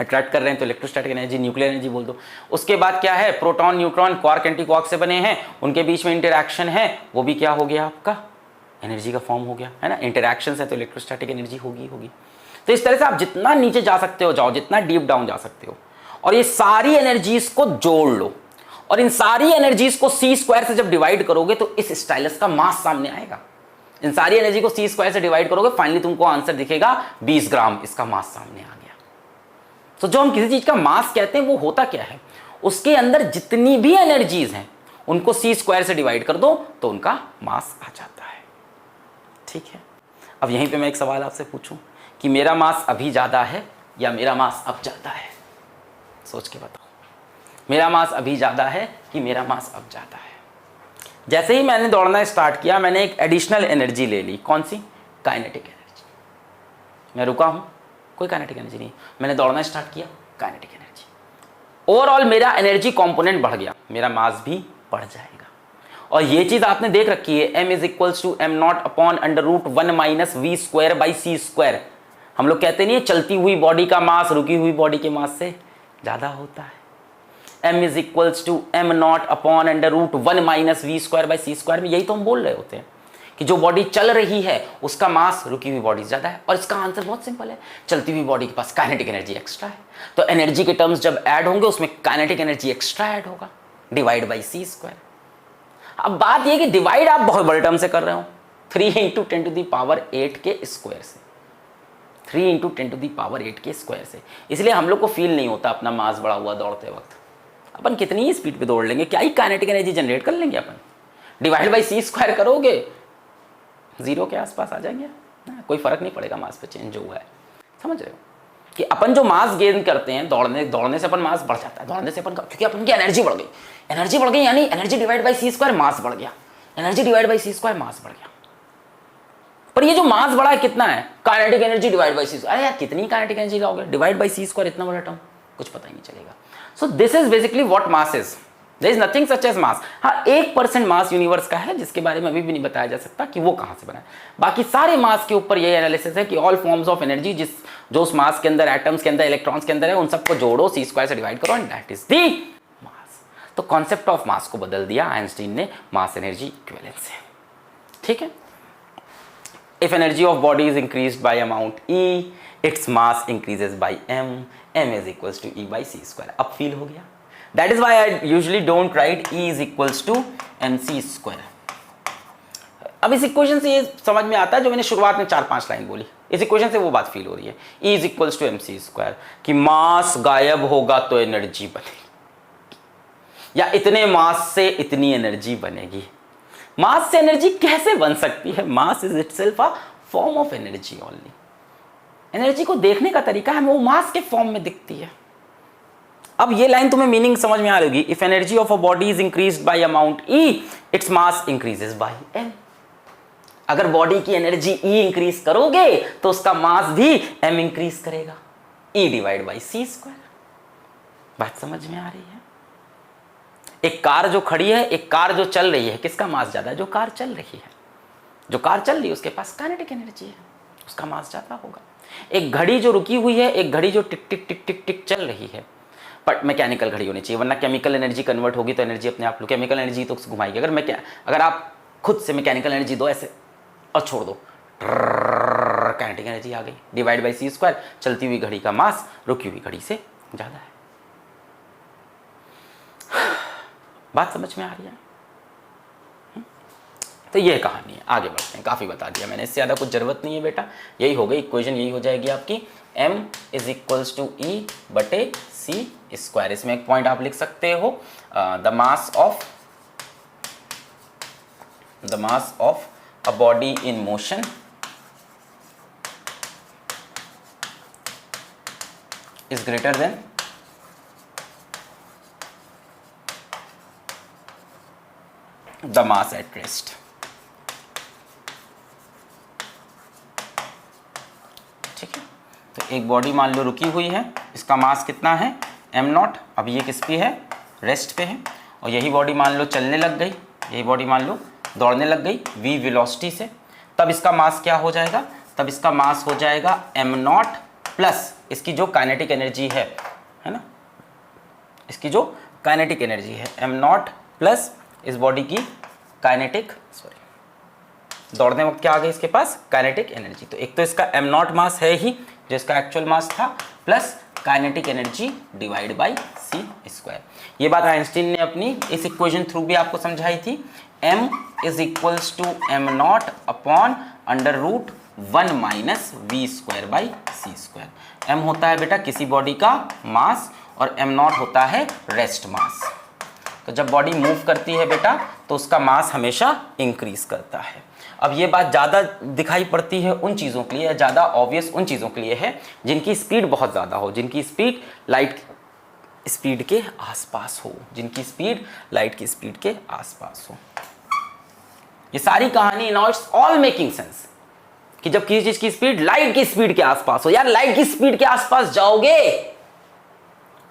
अट्रैक्ट कर रहे हैं तो इलेक्ट्रोस्टैटिक एनर्जी, न्यूक्लियर एनर्जी बोल दो। उसके बाद क्या है, proton neutron quark anti quark से बने हैं, उनके बीच में इंटरैक्शन है, वो भी क्या हो गया आपका, एनर्जी का फॉर्म हो गया, है ना। इंटरैक्शन है तो इलेक्ट्रोस्टैटिक एनर्जी होगी। तो इस तरह से आप जितना नीचे जा सकते हो जाओ, जितना डीप डाउन जा सकते हो, और ये सारी एनर्जीज को जोड़ लो, और इन सारी एनर्जीज को c² से जब डिवाइड करोगे तो इस स्टाइलस का मास सामने आएगा। इन सारी एनर्जी को c² से डिवाइड करोगे, फाइनली तुमको आंसर दिखेगा 20 ग्राम, इसका मास सामने आ गया। तो जो हम किसी चीज का मास कहते हैं वो होता क्या है, उसके अंदर जितनी भी एनर्जीज हैं उनको c² से डिवाइड कर दो तो उनका मास आ जाता है। ठीक है, अब यहीं पे मैं एक सवाल आपसे पूछूं कि मेरा मास अभी ज्यादा है या मेरा मास अब ज्यादा है, सोच के बताओ। मेरा मास अभी ज्यादा है कि मेरा मास अब ज्यादा है। जैसे ही मैंने दौड़ना स्टार्ट किया, मैंने एक एडिशनल एनर्जी ले ली, कौन सी, काइनेटिक एनर्जी। मैं रुका हूं, कोई काइनेटिक एनर्जी नहीं, मैंने दौड़ना स्टार्ट किया, काइनेटिक एनर्जी। ओवरऑल मेरा एनर्जी कंपोनेंट बढ़ गया, मेरा मास भी बढ़ जाएगा। और ये चीज आपने देख रखी है, m = m0/√1 - v²/c²। हम लोग कहते नहीं है चलती हुई बॉडी का मास रुकी हुई बॉडी के मास से ज्यादा होता है। m = m0/√1 - v²/c² में यही तो हम बोल रहे होते हैं कि जो बॉडी चल रही है उसका मास रुकी हुई बॉडी ज्यादा है। और इसका आंसर बहुत सिंपल है, चलती हुई बॉडी के पास काइनेटिक एनर्जी एक्स्ट्रा है, तो एनर्जी के टर्म्स जब ऐड होंगे उसमें काइनेटिक एनर्जी एक्स्ट्रा ऐड होगा, डिवाइड बाई c²। अब बात यह कि डिवाइड आप बहुत बड़े टर्म से कर रहे हो, 3 × 10⁸ के स्क्वायर से, 3 × 10⁸ के स्क्वायर से। इसलिए हम लोग को फील नहीं होता अपना मास बढ़ा हुआ दौड़ते वक्त। अपन कितनी ही स्पीड पे दौड़ लेंगे, क्या ही काइनेटिक एनर्जी जनरेट कर लेंगे अपन, डिवाइड बाई c² करोगे 0 के आसपास आ जाएंगे, कोई फर्क नहीं पड़ेगा मास पे चेंज जो हुआ है। समझ रहे हो कि अपन जो मास गेन करते हैं दौड़ने से अपन मास बढ़ जाता है, दौड़ने से अपन, क्योंकि अपन की एनर्जी बढ़ गई, यानी एनर्जी डिवाइड बाई c² मास बढ़ गया, एनर्जी डिवाइड बाई c² मास बढ़ गया। पर ये जो मास बढ़ा है कितना है, kinetic energy divide by c²। अरे यार कितनी काइनेटिक एनर्जी लाओगे, डिवाइड बाई c², इतना बड़ा टर्म, कुछ पता ही नहीं चलेगा। So this is basically what mass is, there is nothing such as mass. हाँ 1% मास यूनिवर्स का है जिसके बारे में अभी भी नहीं बताया जा सकता कि वो कहाँ से बना है। बाकी सारे मास के ऊपर ये एनालिसिस है कि ऑल फॉर्म्स ऑफ एनर्जी जो उस मास के अंदर, एटम्स के अंदर, इलेक्ट्रॉन्स के अंदर है, उन सबको जोड़ो, c² से डिवाइड करो, एंड दैट इज दी मास। तो कॉन्सेप्ट ऑफ मास को बदल दिया आइंस्टीन ने मास एनर्जी इक्विवेलेंस से। ठीक है, if energy of body is increased by amount E, its mass increases by m = E/c²। अब फील हो गया। That is why I usually don't write E = mc²। अब इस इक्वेशन से ये समझ में आता है जो मैंने शुरुआत में 4-5 लाइन बोली, इस इक्वेशन से वो बात फील हो रही है, E = mc² कि मास गायब होगा तो एनर्जी बनेगी, या इतने मास से इतनी एनर्जी बनेगी। मास से एनर्जी कैसे बन सकती है, mass is itself a form of energy only. Energy को देखने का तरीका है, वो मास के फॉर्म में दिखती है। अब ये लाइन तुम्हें मीनिंग समझ में आ रही होगी, if energy of a body is increased by amount E, its mass increases by m। अगर बॉडी की एनर्जी E इंक्रीज करोगे तो उसका मास भी m इंक्रीज करेगा, E/c²। बात समझ में आ रही है। एक कार जो खड़ी है, एक कार जो चल रही है, किसका मास ज्यादा है, जो कार चल रही है। जो कार चल रही है उसके पास काइनेटिक एनर्जी है, उसका मास ज्यादा होगा। एक घड़ी जो रुकी हुई है, एक घड़ी जो टिक टिक टिक टिक टिक चल रही है, बट मैकेनिकल घड़ी होनी चाहिए, वरना केमिकल एनर्जी कन्वर्ट होगी तो एनर्जी अपने आप लो, केमिकल एनर्जी तो घुमाएगी। अगर आप खुद से मैकेनिकल एनर्जी दो ऐसे और छोड़ दो, काइनेटिक एनर्जी आ गई, डिवाइड बाई c²। चलती हुई घड़ी का मास रुकी हुई घड़ी से ज्यादा है। बात समझ में आ रही है। तो ये कहानी है, आगे बढ़ते हैं। काफ़ी बता दिया मैंने, इससे ज़्यादा कुछ ज़रूरत नहीं है बेटा। यही हो गई इक्वेशन, यही हो जाएगी आपकी m is equals to E बटे सी स्क्वायर। इसमें एक पॉइंट आप लिख सकते हो, the mass of a body in motion is greater than the mass at rest. ठीक है, तो एक बॉडी मान लो रुकी हुई है, इसका मास कितना है m0। अब ये किस पे है, रेस्ट पे है। और यही बॉडी मान लो चलने लग गई, यही बॉडी मान लो दौड़ने लग गई v वेलोसिटी से, तब इसका मास क्या हो जाएगा, तब इसका मास हो जाएगा m0 प्लस इसकी जो काइनेटिक एनर्जी है ना, इसकी जो काइनेटिक एनर्जी है m0 प्लस इस बॉडी की काइनेटिक, दौड़ने वक्त क्या आ गई इसके पास, काइनेटिक एनर्जी। तो एक तो इसका m0 मास है ही जो इसका एक्चुअल मास था, plus kinetic energy divide by C square. ये बात आइंस्टीन ने अपनी इस इक्वेशन थ्रू भी आपको समझाई थी। m is equals to m0 upon under root 1 minus V square by C square. m होता है बेटा किसी बॉडी का मास और m0 होता है रेस्ट मास। तो जब बॉडी मूव करती है बेटा तो उसका मास हमेशा इंक्रीज करता है। अब ये बात ज़्यादा दिखाई पड़ती है उन चीज़ों के लिए, या ज़्यादा ऑब्वियस उन चीज़ों के लिए है जिनकी स्पीड बहुत ज़्यादा हो, जिनकी स्पीड लाइट स्पीड के आसपास हो, जिनकी स्पीड लाइट की स्पीड के आसपास हो। ये सारी कहानी now it's all making sense कि जब किसी चीज़ की स्पीड लाइट की स्पीड के आसपास हो, यार लाइट की स्पीड के आसपास जाओगे,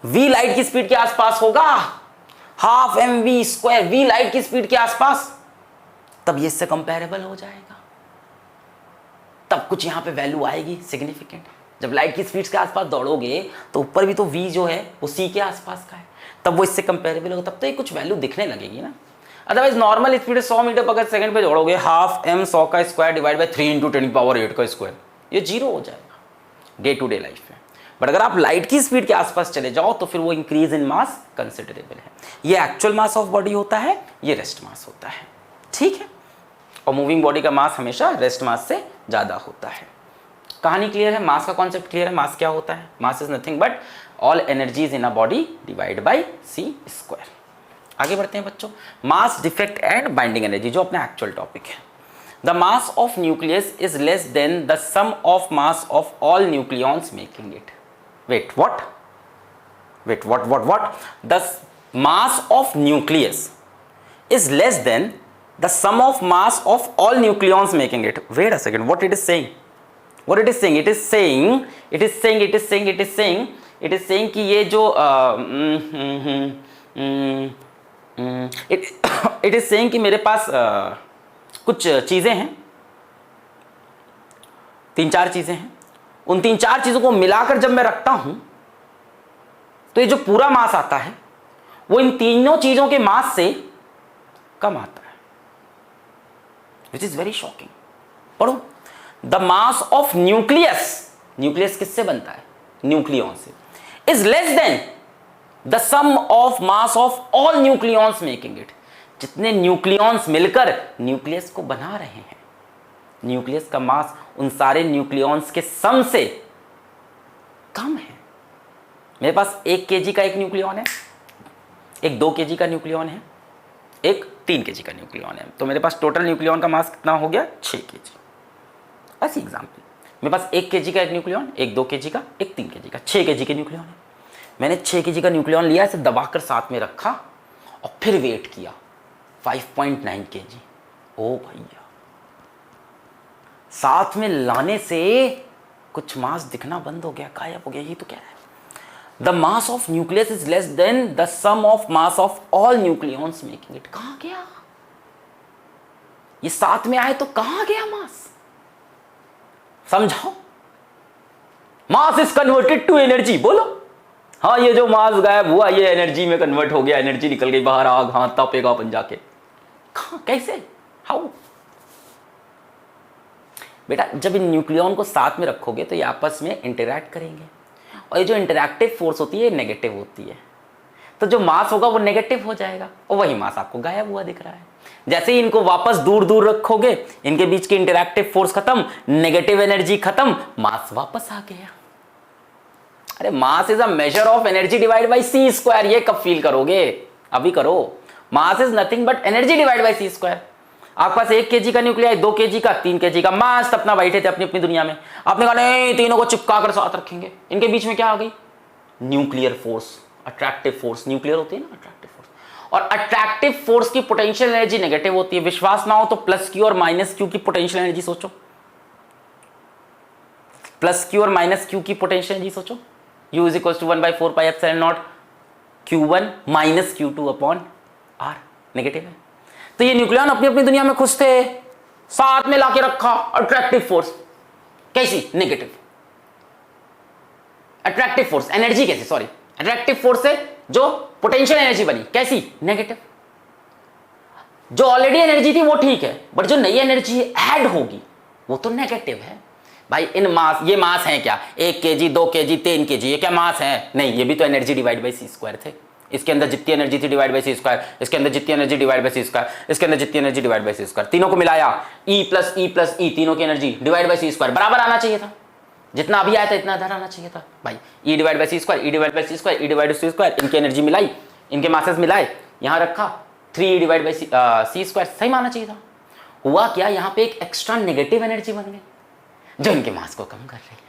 v लाइट की स्पीड के आसपास होगा, half M V square, v light की स्पीड के आसपास, तब ये इससे कंपेरेबल हो जाएगा, तब कुछ यहां पे वैल्यू आएगी सिग्निफिकेंट। जब लाइट की स्पीड के आसपास दौड़ोगे तो ऊपर भी तो v जो है वो c के आसपास का है, तब वो इससे कंपेरेबल होगा, तब तो ये कुछ वैल्यू दिखने लगेगी ना। अदरवाइज नॉर्मल स्पीड 100 मीटर पर सेकंड पे दौड़ोगे, हाफ m 100 का स्क्वायर डिवाइड बाय 3 × 10⁸ का स्क्वायर, ये जीरो हो जाएगा डे टू डे लाइफ में। बट अगर आप लाइट की स्पीड के आसपास चले जाओ तो फिर वो इंक्रीज इन मास कंसिडरेबल है। ये एक्चुअल मास ऑफ बॉडी होता है, ये रेस्ट मास होता है। ठीक है, और मूविंग बॉडी का मास हमेशा रेस्ट मास से ज़्यादा होता है। कहानी क्लियर है, मास का कॉन्सेप्ट क्लियर है। मास क्या होता है, mass is nothing but all energies in a body divide by C square. आगे बढ़ते हैं बच्चों, mass defect and binding energy जो अपना एक्चुअल टॉपिक है। The mass of nucleus is less than the sum of mass of all nucleons making it. Wait, what? The mass of nucleus is less than the sum of mass of all nucleons making it. Wait a second, what it is saying? It is saying कि ये जो it is saying कि मेरे पास कुछ चीज़ें हैं, 3-4 चीज़ें हैं, उन 3-4 चीजों को मिलाकर जब मैं रखता हूं तो ये जो पूरा मास आता है वो इन तीनों चीजों के मास से कम आता है, विच इज वेरी शॉकिंग। पढ़ो, the mass of nucleus, nucleus किससे बनता है, न्यूक्लियॉन से, is less than the sum of mass of all nucleons making it. जितने न्यूक्लियॉन्स मिलकर न्यूक्लियस को बना रहे हैं, न्यूक्लियस का मास उन सारे न्यूक्लियॉन्स के सम से कम है। मेरे पास 1 kg का एक न्यूक्लियॉन है, एक 2 kg का न्यूक्लियॉन है, एक 3 kg का न्यूक्लियॉन है, तो मेरे पास टोटल न्यूक्लियॉन का मास कितना हो गया, 6 kg। ऐसी एग्जाम्पल, मेरे पास 1 kg का एक न्यूक्लियॉन, एक 2 kg का, एक 3 kg का, 6 kg के न्यूक्लियॉन है। मैंने 6 kg का न्यूक्लियॉन लिया, इसे दबाकर साथ में रखा और फिर वेट किया 5.9 kg। ओ भैया, साथ में लाने से कुछ मास दिखना बंद हो गया, गायब हो गया। ये तो कह रहा है the mass of nucleus is less than the sum of mass of all nucleons making it. कहां गया ये, साथ में आए तो कहां गया मास, समझाओ। Mass is converted to energy, बोलो। हाँ, ये जो मास गायब हुआ ये एनर्जी में कन्वर्ट हो गया, एनर्जी निकल गई बाहर, आग हाथ तापेगा अपन जाके। कहां, कैसे, हाउ? बेटा जब इन न्यूक्लियॉन को साथ में रखोगे तो ये आपस में इंटरैक्ट करेंगे, और ये जो इंटरैक्टिव फोर्स होती है नेगेटिव होती है, तो जो मास होगा वो नेगेटिव हो जाएगा और वही मास आपको गायब हुआ दिख रहा है। जैसे ही इनको वापस दूर दूर रखोगे, इनके बीच की इंटरैक्टिव फोर्स खत्म, नेगेटिव एनर्जी खत्म, मास वापस आ गया। अरे mass is a measure of energy divide by C square. ये कब फील करोगे? अभी करो। Mass is nothing but energy divide by C square. आपके पास 1 kg का न्यूक्लियाई, 2 kg का, 3 kg का, मास अपना बैठे थे अपनी अपनी दुनिया में। आपने कहा नहीं, तीनों को चिपका कर साथ रखेंगे। इनके बीच में क्या आ गई? Nuclear force, attractive force. Nuclear होती है ना अट्रैक्टिव फोर्स, और अट्रैक्टिव फोर्स की पोटेंशियल एनर्जी नेगेटिव होती है। विश्वास ना हो तो प्लस क्यू और माइनस क्यू की पोटेंशियल एनर्जी सोचो। प्लस क्यू और माइनस क्यू की पोटेंशियल एनर्जी सोचो। U is equal to 1/4πε0 Q1 minus Q2 upon R। Negative है। तो ये न्यूक्लियन अपनी अपनी दुनिया में खुश थे, साथ में लाके रखा अट्रैक्टिव फोर्स। कैसी? नेगेटिव। अट्रैक्टिव फोर्स एनर्जी कैसी? सॉरी, अट्रैक्टिव फोर्स से जो पोटेंशियल एनर्जी बनी कैसी? नेगेटिव। जो ऑलरेडी एनर्जी थी वो ठीक है, बट जो नई एनर्जी ऐड होगी वो तो नेगेटिव है। भाई इन मास, ये मास है क्या? 1 kg, 2 kg, 3 kg, ये क्या मास है? नहीं, ये भी तो energy divide by C square थे। इसके अंदर जितनी एनर्जी थी डिवाइड बाई सी स्क्वायर, इसके अंदर जितनी energy divide by C square, इसके अंदर जितनी energy divide by C square, तीनों को मिलाया E plus E plus E, तीनों की energy divide by C square बराबर आना चाहिए था। जितना अभी आया था इतना इधर आना चाहिए था भाई। E divide by C square, E divide by C square, E divide by C square, इनकी एनर्जी मिलाई, इनके मासेस मिलाए, यहां रखा 3 डिवाइड बाई सी स्क्वायर, सही माना चाहिए था। हुआ क्या? यहां पे एक एक्स्ट्रा नेगेटिव एनर्जी बन गई जो इनके मास को कम कर रही है।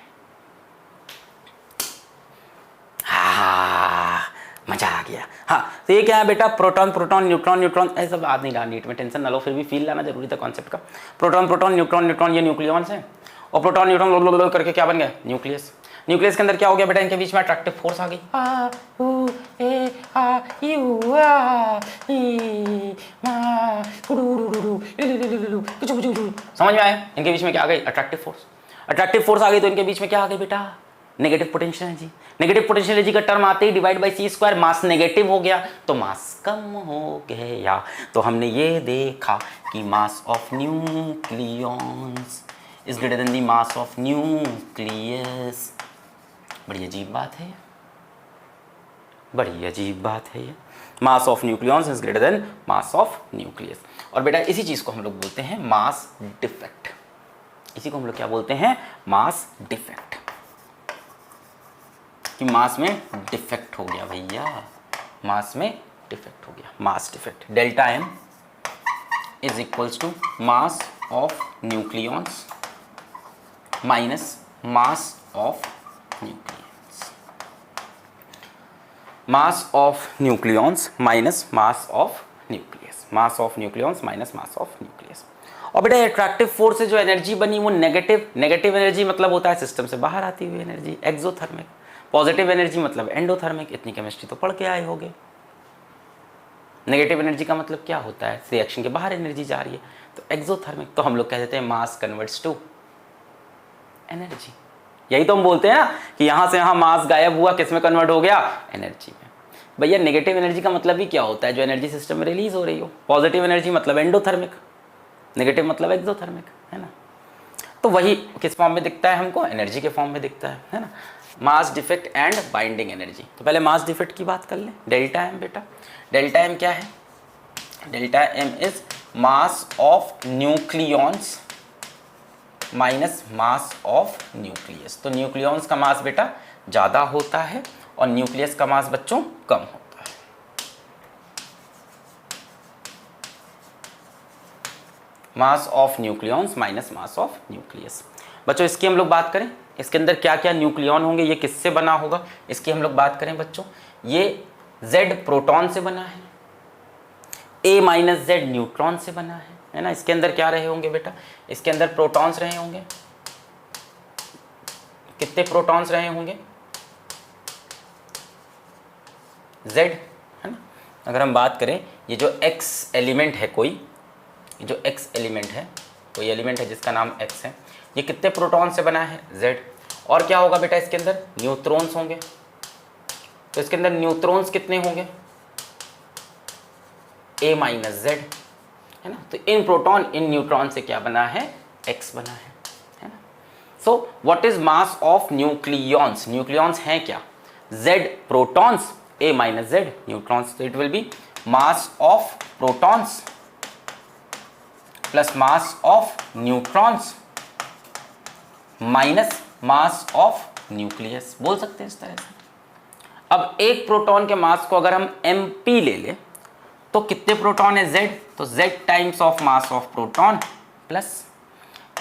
मजा आ गया। हाँ, तो ये क्या है बेटा? प्रोटॉन प्रोटॉन, न्यूट्रॉन न्यूट्रॉन, ऐसा बात नहीं डालनी में, टेंशन ना लो, फिर भी फील लाना जरूरी था कॉन्सेप्ट का। प्रोटॉन प्रोटॉन, न्यूट्रॉन न्यूट्रॉन, ये न्यूक्लियॉन्स हैं, और प्रोटॉन न्यूट्रॉन करके क्या बन गया? न्यूक्लियस। न्यूक्लियस के अंदर क्या हो गया बेटा? इनके बीच में अट्रैक्टिव फोर्स आ गई। समझ में आया? इनके बीच में क्या आ गई? Attractive force. अट्रैक्टिव फोर्स आ गई तो इनके बीच में क्या आ गई बेटा? Negative potential energy. Negative potential energy का टर्म आते ही divide by C square, mass negative हो गया तो मास कम हो गया। तो हमने ये देखा कि मास of nucleons is greater than the mass of nucleus. बड़ी अजीब बात है, बड़ी अजीब बात है ये। मास of nucleons is greater than mass of nucleus. और बेटा इसी चीज को हम लोग बोलते हैं मास डिफेक्ट। इसी को हम लोग क्या बोलते हैं? Mass defect. कि मास में डिफेक्ट हो गया भैया, मास में डिफेक्ट हो गया, mass defect. Delta M is equals to mass of nucleons minus mass of nucleus. Mass of nucleons minus mass of nucleus, mass of nucleons minus mass of nucleus. और बेटा अट्रैक्टिव फोर्स से जो energy बनी वो negative. Negative energy मतलब होता है system से बाहर आती हुई एनर्जी, एक्सोथर्मिक। पॉजिटिव एनर्जी मतलब एंडोथर्मिक। इतनी केमिस्ट्री तो पढ़ के आए होगे। नेगेटिव एनर्जी का मतलब क्या होता है? रिएक्शन के बाहर एनर्जी जा रही है, तो एक्सोथर्मिक। तो हम लोग कह देते हैं मास कन्वर्ट्स टू एनर्जी। यही तो हम बोलते हैं ना कि यहां से यहां मास गायब हुआ, किस में कन्वर्ट हो गया? एनर्जी में। भैया नेगेटिव एनर्जी का मतलब ही क्या होता है? जो एनर्जी सिस्टम में रिलीज हो रही हो। पॉजिटिव एनर्जी मतलब एंडोथर्मिक, नेगेटिव मतलब एक्सोथर्मिक, है ना। तो वही किस फॉर्म में दिखता है हमको? एनर्जी के फॉर्म में दिखता है ना। Mass defect and binding energy. तो पहले मास डिफेक्ट की बात कर लें। डेल्टा एम बेटा, डेल्टा एम क्या है? Delta M is mass of nucleons minus mass of nucleus. तो न्यूक्लियॉन्स का मास बेटा ज़्यादा होता है और न्यूक्लियस का मास बच्चों कम होता है। Mass of nucleons minus mass of nucleus. बच्चों इसकी हम लोग बात करें, इसके अंदर क्या क्या न्यूक्लियॉन होंगे, ये किससे बना होगा, इसकी हम लोग बात करें बच्चों। ये Z प्रोटॉन से बना है, A माइनस Z न्यूट्रॉन से बना है ना। इसके अंदर क्या रहे होंगे बेटा? इसके अंदर प्रोटॉन्स रहे होंगे। कितने प्रोटॉन्स रहे होंगे? Z, है ना। अगर हम बात करें ये जो X एलिमेंट है, कोई जो X एलिमेंट है, कोई एलिमेंट है जिसका नाम X है, ये कितने प्रोटॉन से बना है? Z। और क्या होगा बेटा? इसके अंदर न्यूट्रॉन्स होंगे। तो इसके अंदर न्यूट्रॉन्स कितने होंगे? A माइनस Z, है ना। तो इन प्रोटॉन इन न्यूट्रॉन से क्या बना है? X बना है ना। So what is mass of nucleons? Nucleons हैं क्या? Z protons, A minus Z neutrons. तो it will be mass of protons plus mass of neutrons minus mass of nucleus, बोल सकते हैं इस तरह से। अब एक प्रोटॉन के मास को अगर हम mp ले लें तो कितने प्रोटॉन है z, तो z times of mass of proton plus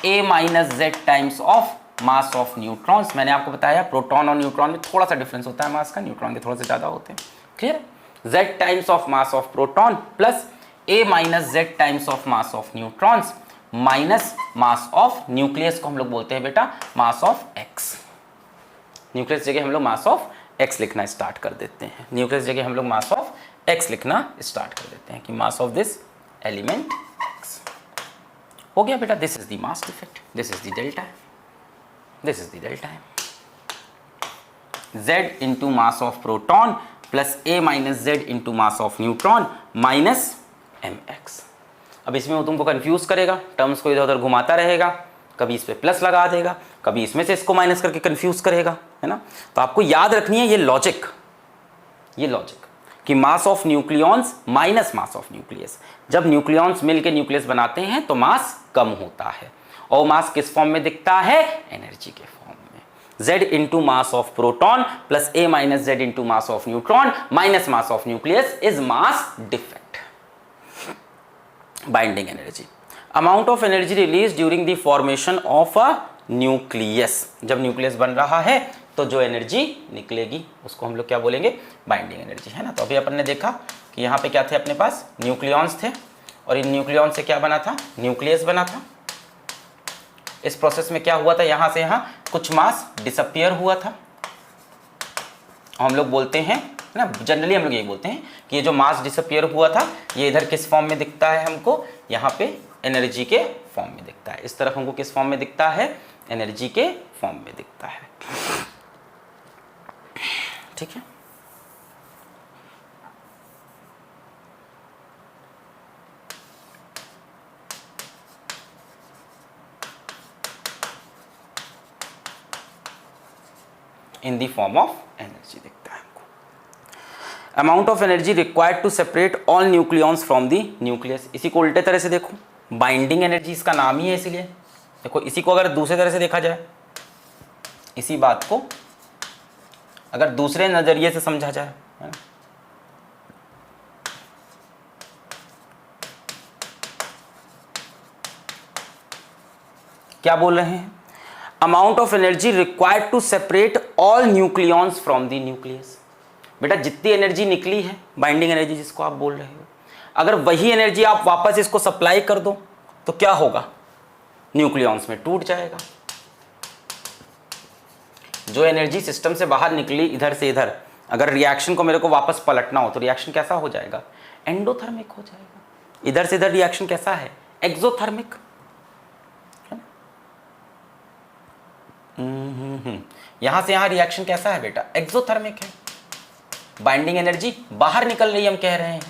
a minus z times of mass of neutrons. मैंने आपको बताया प्रोटॉन और न्यूट्रॉन में थोड़ा सा डिफरेंस होता है मास का, न्यूट्रॉन के थोड़े से ज़्यादा होते हैं, clear. z times of mass of proton plus a minus z times of mass of neutrons minus mass of nucleus को हम लोग बोलते हैं बेटा मास ऑफ x। न्यूक्लियस जगह हम लोग मास ऑफ x लिखना स्टार्ट कर देते हैं, न्यूक्लियस जगह हम लोग मास ऑफ x लिखना स्टार्ट कर देते हैं कि mass of this element x हो गया बेटा। This is the mass defect, this is the delta, this is the delta z into mass of proton plus a minus z into mass of neutron minus mx। अब इसमें वो तुमको confuse करेगा, terms को इधर उधर घुमाता रहेगा, कभी इस पे प्लस लगा देगा, कभी इसमें से इसको माइनस करके कंफ्यूज करेगा, है ना। तो आपको याद रखनी है ये लॉजिक कि मास of nucleons minus mass of nucleus. जब न्यूक्लियॉन्स मिलके न्यूक्लियस बनाते हैं तो मास कम होता है, और मास किस फॉर्म में दिखता है, एनर्जी के फॉर्म में। z into mass of proton plus a minus z into mass of neutron minus mass of nucleus is mass defect. Binding energy, amount of energy release during the formation of a nucleus. जब nucleus बन रहा है तो जो energy निकलेगी उसको हम लोग क्या बोलेंगे, बाइंडिंग एनर्जी, है ना। तो अभी अपन ने देखा कि यहाँ पे क्या थे अपने पास, न्यूक्लियॉन्स थे, और इन न्यूक्लियॉन से क्या बना था, न्यूक्लियस बना था। इस प्रोसेस में क्या हुआ था, यहाँ से यहाँ कुछ मास डिसअपियर हुआ था। हम लोग बोलते हैं ना, जनरली हम लोग यही बोलते हैं कि ये जो मास डिसअपियर हुआ था ये इधर किस फॉर्म में दिखता है हमको, यहाँ पे एनर्जी के फॉर्म में दिखता है। इस तरफ हमको किस फॉर्म में दिखता है, एनर्जी के फॉर्म में दिखता है, ठीक है। In the form of energy दिखता है हमको। Amount of energy required to separate all nucleons from the nucleus. इसी को उल्टे तरह से देखो, बाइंडिंग एनर्जी इसका नाम ही है, इसीलिए देखो इसी को अगर दूसरे तरह से देखा जाए, इसी बात को अगर दूसरे नजरिए से समझा जाए, है ना, क्या बोल रहे हैं, amount of energy required to separate all nucleons from the nucleus. बेटा जितनी एनर्जी निकली है, बाइंडिंग एनर्जी जिसको आप बोल रहे हो, अगर वही एनर्जी आप वापस इसको सप्लाई कर दो तो क्या होगा, न्यूक्लियॉन्स में टूट जाएगा। जो एनर्जी सिस्टम से बाहर निकली इधर से इधर, अगर रिएक्शन को मेरे को वापस पलटना हो तो रिएक्शन कैसा हो जाएगा, एंडोथर्मिक हो जाएगा। इधर से इधर रिएक्शन कैसा है, एक्सोथर्मिक। यहां से यहां रिएक्शन कैसा है बेटा, एक्सोथर्मिक है। बाइंडिंग एनर्जी बाहर निकल रही है, हम कह रहे हैं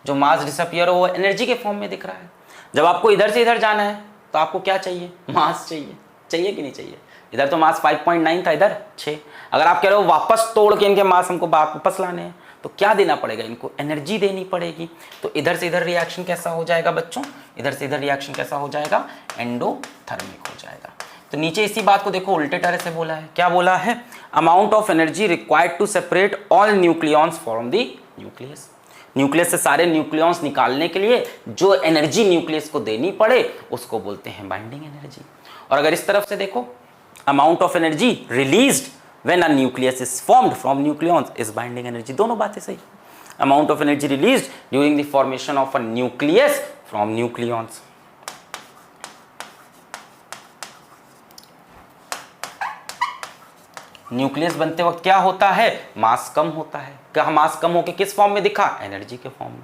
जो मास डिसअपियर हो वो एनर्जी के फॉर्म में दिख रहा है। जब आपको इधर से इधर जाना है तो आपको क्या चाहिए, मास चाहिए, चाहिए कि नहीं चाहिए। इधर तो मास 5.9 था, इधर 6। अगर आप कह रहे हो वापस तोड़ के इनके मास हमको वापस लाने हैं तो क्या देना पड़ेगा, इनको एनर्जी देनी पड़ेगी। तो इधर से इधर रिएक्शन कैसा हो जाएगा बच्चों, इधर से इधर रिएक्शन कैसा हो जाएगा, एंडोथर्मिक हो जाएगा। तो नीचे इसी बात को देखो उल्टे तरह से बोला है, क्या बोला है, amount of energy required to separate all nucleons from the nucleus. Nucleus से सारे न्यूक्लियॉन्स निकालने के लिए जो एनर्जी न्यूक्लियस को देनी पड़े उसको बोलते हैं बाइंडिंग एनर्जी। और अगर इस तरफ से देखो, amount of energy released when a nucleus is formed from nucleons is binding energy. दोनों बातें सही। Amount of energy released during the formation of a nucleus from nucleons. Nucleus बनते वक्त क्या होता है, मास कम होता है। क्या मास कम होकर किस फॉर्म में दिखा, एनर्जी के फॉर्म में।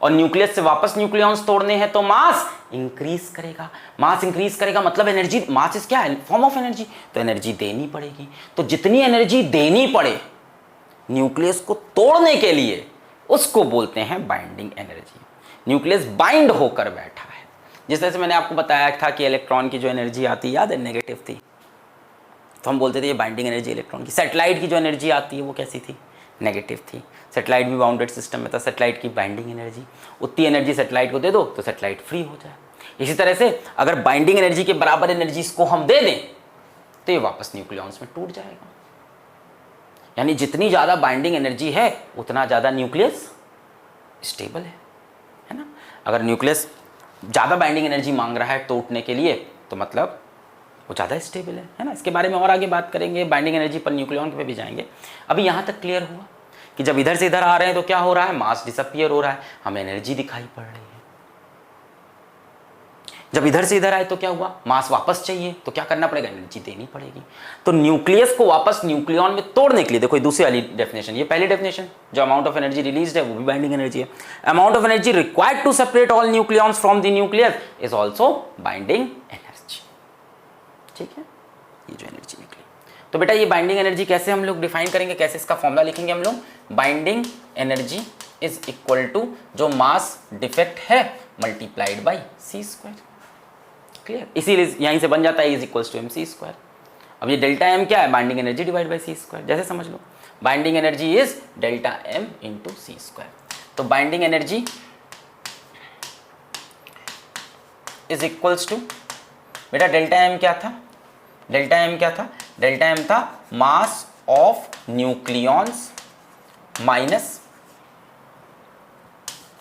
और न्यूक्लियस से वापस न्यूक्लियॉन्स तोड़ने हैं तो मास इंक्रीज करेगा। मास इंक्रीज करेगा मतलब एनर्जी, मास इज क्या है, फॉर्म ऑफ एनर्जी, तो एनर्जी देनी पड़ेगी। तो जितनी एनर्जी देनी पड़े न्यूक्लियस को तोड़ने के लिए उसको बोलते हैं बाइंडिंग एनर्जी। न्यूक्लियस बाइंड होकर बैठा है। जिस तरह से मैंने आपको बताया था कि इलेक्ट्रॉन की जो एनर्जी आती है, याद है, नेगेटिव थी, तो हम बोलते थे ये बाइंडिंग एनर्जी इलेक्ट्रॉन की। सैटेलाइट की जो एनर्जी आती है वो कैसी थी, नेगेटिव थी। सैटेलाइट भी बाउंडेड सिस्टम में था, सैटेलाइट की बाइंडिंग एनर्जी, उतनी एनर्जी सैटेलाइट को दे दो तो सैटेलाइट फ्री हो जाए। इसी तरह से अगर बाइंडिंग एनर्जी के बराबर एनर्जी इसको हम दे दें तो ये वापस न्यूक्लियॉन्स में टूट जाएगा। यानी जितनी ज्यादा बाइंडिंग एनर्जी है उतना ज्यादा न्यूक्लियस स्टेबल है ना। अगर न्यूक्लियस ज्यादा बाइंडिंग एनर्जी मांग रहा है टूटने के लिए तो मतलब वो ज़्यादा स्टेबल है ना। इसके बारे में और आगे बात करेंगे, बाइंडिंग एनर्जी पर न्यूक्लियॉन पे भी जाएंगे। अभी यहाँ तक क्लियर हुआ कि जब इधर से इधर आ रहे हैं तो क्या हो रहा है, मास डिसअपियर हो रहा है, हमें एनर्जी दिखाई पड़ रही है। जब इधर से इधर आए तो क्या हुआ, मास वापस चाहिए तो क्या करना पड़ेगा, एनर्जी देनी पड़ेगी। तो न्यूक्लियस को वापस न्यूक्लियॉन में तोड़ने के लिए देखो दूसरी वाली डेफिनेशन, ये पहली डेफिनेशन जो अमाउंट ऑफ एनर्जी रिलीज्ड है वो भी बाइंडिंग एनर्जी है। Amount of energy required to separate all nucleons from the nucleus is also binding energy. ठीक है, ये जो एनर्जी निकली। तो बेटा ये बाइंडिंग एनर्जी कैसे हम लोग डिफाइन करेंगे, कैसे इसका फॉर्मूला लिखेंगे हम लोग, binding energy is equal to जो मास डिफेक्ट है multiplied by C square. Clear, इसीलिए यहीं से बन जाता है is equals to M C square. अब ये डेल्टा एम क्या है, binding energy divide by C square, जैसे समझ लो binding energy is delta M into C square. तो binding energy is equals to, बेटा डेल्टा एम क्या था, डेल्टा एम क्या था, डेल्टा एम था मास ऑफ न्यूक्लियॉन्स माइनस,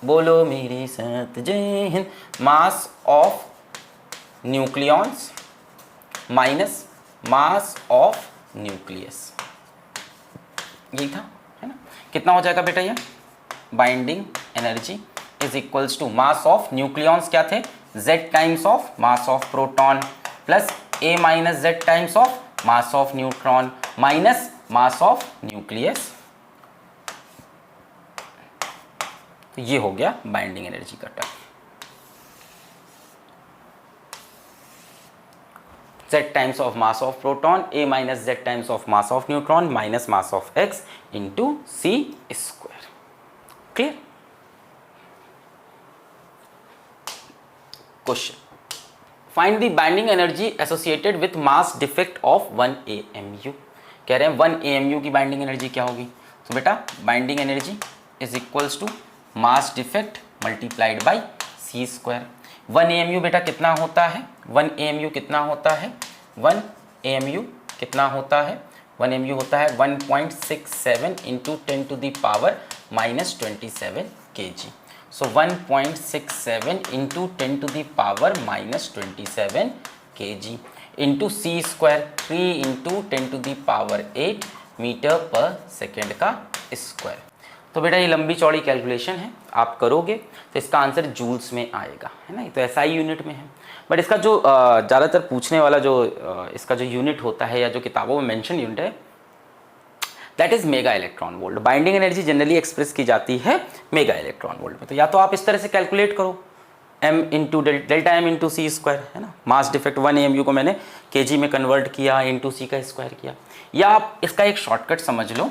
बोलो मेरे साथ जय हिंद, mass of nucleons minus mass of nucleus, यही था, है ना। कितना हो जाएगा बेटा ये, binding energy is equals to mass of nucleons क्या थे, z times of mass of proton plus a minus z times of mass of neutron minus mass of nucleus. तो ये हो गया बाइंडिंग एनर्जी का term. z times of mass of proton, a minus z times of mass of neutron minus mass of x into C square. Clear. Question, find the binding energy associated with mass defect of 1 AMU। कह रहे हैं 1 AMU की binding energy क्या होगी। तो बेटा binding energy is equals to mass defect multiplied by C square. 1 AMU बेटा कितना होता है, 1 AMU कितना होता है, 1 AMU कितना होता है, 1 AMU होता है 1.67 into 10 to the power minus 27 kg। So 1.67 into 10 to the power minus 27 kg into c square 3 into 10 to the power 8 metre पर सेकेंड का स्क्वायर। तो बेटा ये लंबी चौड़ी कैलकुलेशन है, आप करोगे तो इसका आंसर जूल्स में आएगा, है ना। तो SI यूनिट में है, बट इसका जो ज़्यादातर पूछने वाला जो इसका जो यूनिट होता है या जो किताबों में मेंशन यूनिट है that is mega electron volt. Binding energy generally express की जाती है मेगा इलेक्ट्रॉन वोल्ट में। तो या तो आप इस तरह से कैलकुलेट करो m into delta M into C square, है ना। मास डिफेक्ट 1 AMU को मैंने kg में कन्वर्ट किया इंटू सी का स्क्वायर किया। या आप इसका एक शॉर्टकट समझ लो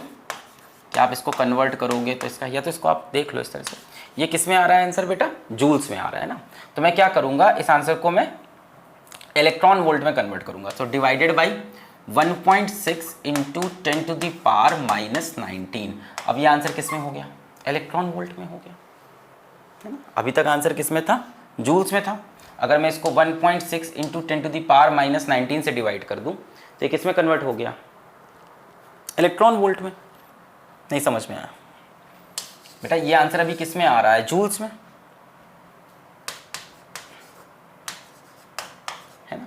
कि आप इसको कन्वर्ट करोगे तो इसका, या तो इसको आप देख लो इस तरह से, ये किस में आ रहा है आंसर बेटा, जूल्स में आ रहा है ना। तो मैं क्या करूँगा, इस आंसर को मैं इलेक्ट्रॉन वोल्ट में कन्वर्ट करूँगा। तो divided by 1.6 into 10 to the power minus 19। अब ये आंसर किस में हो गया, इलेक्ट्रॉन वोल्ट में हो गया, है ना। अभी तक आंसर किस में था, जूल्स में था। अगर मैं इसको 1.6 into 10 to the power minus 19 से डिवाइड कर दूं तो ये किस में कन्वर्ट हो गया, इलेक्ट्रॉन वोल्ट में। नहीं समझ में आया बेटा, ये आंसर अभी किस में आ रहा है, जूल्स में, है ना।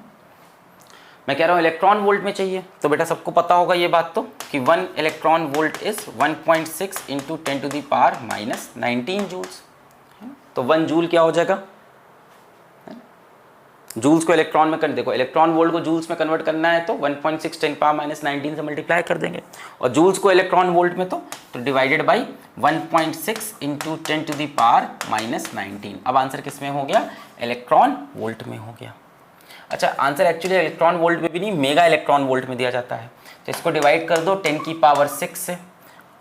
मैं कह रहा हूँ इलेक्ट्रॉन वोल्ट में चाहिए, तो बेटा सबको पता होगा ये बात तो कि 1 electron volt is 1.6 into 10 to the power minus 19 joules. तो 1 जूल क्या हो जाएगा, जूल्स को इलेक्ट्रॉन में कर, देखो इलेक्ट्रॉन वोल्ट को जूल्स में कन्वर्ट करना है तो 1.6 10 पावर माइनस 19 से मल्टीप्लाई कर देंगे, और जूल्स को इलेक्ट्रॉन वोल्ट में तो divided by 1.6 into 10 to the power minus 19। अब आंसर किस में हो गया, इलेक्ट्रॉन वोल्ट में हो गया। अच्छा, आंसर एक्चुअली इलेक्ट्रॉन वोल्ट में भी नहीं, मेगा इलेक्ट्रॉन वोल्ट में दिया जाता है। तो इसको डिवाइड कर दो 10 की पावर 6 से,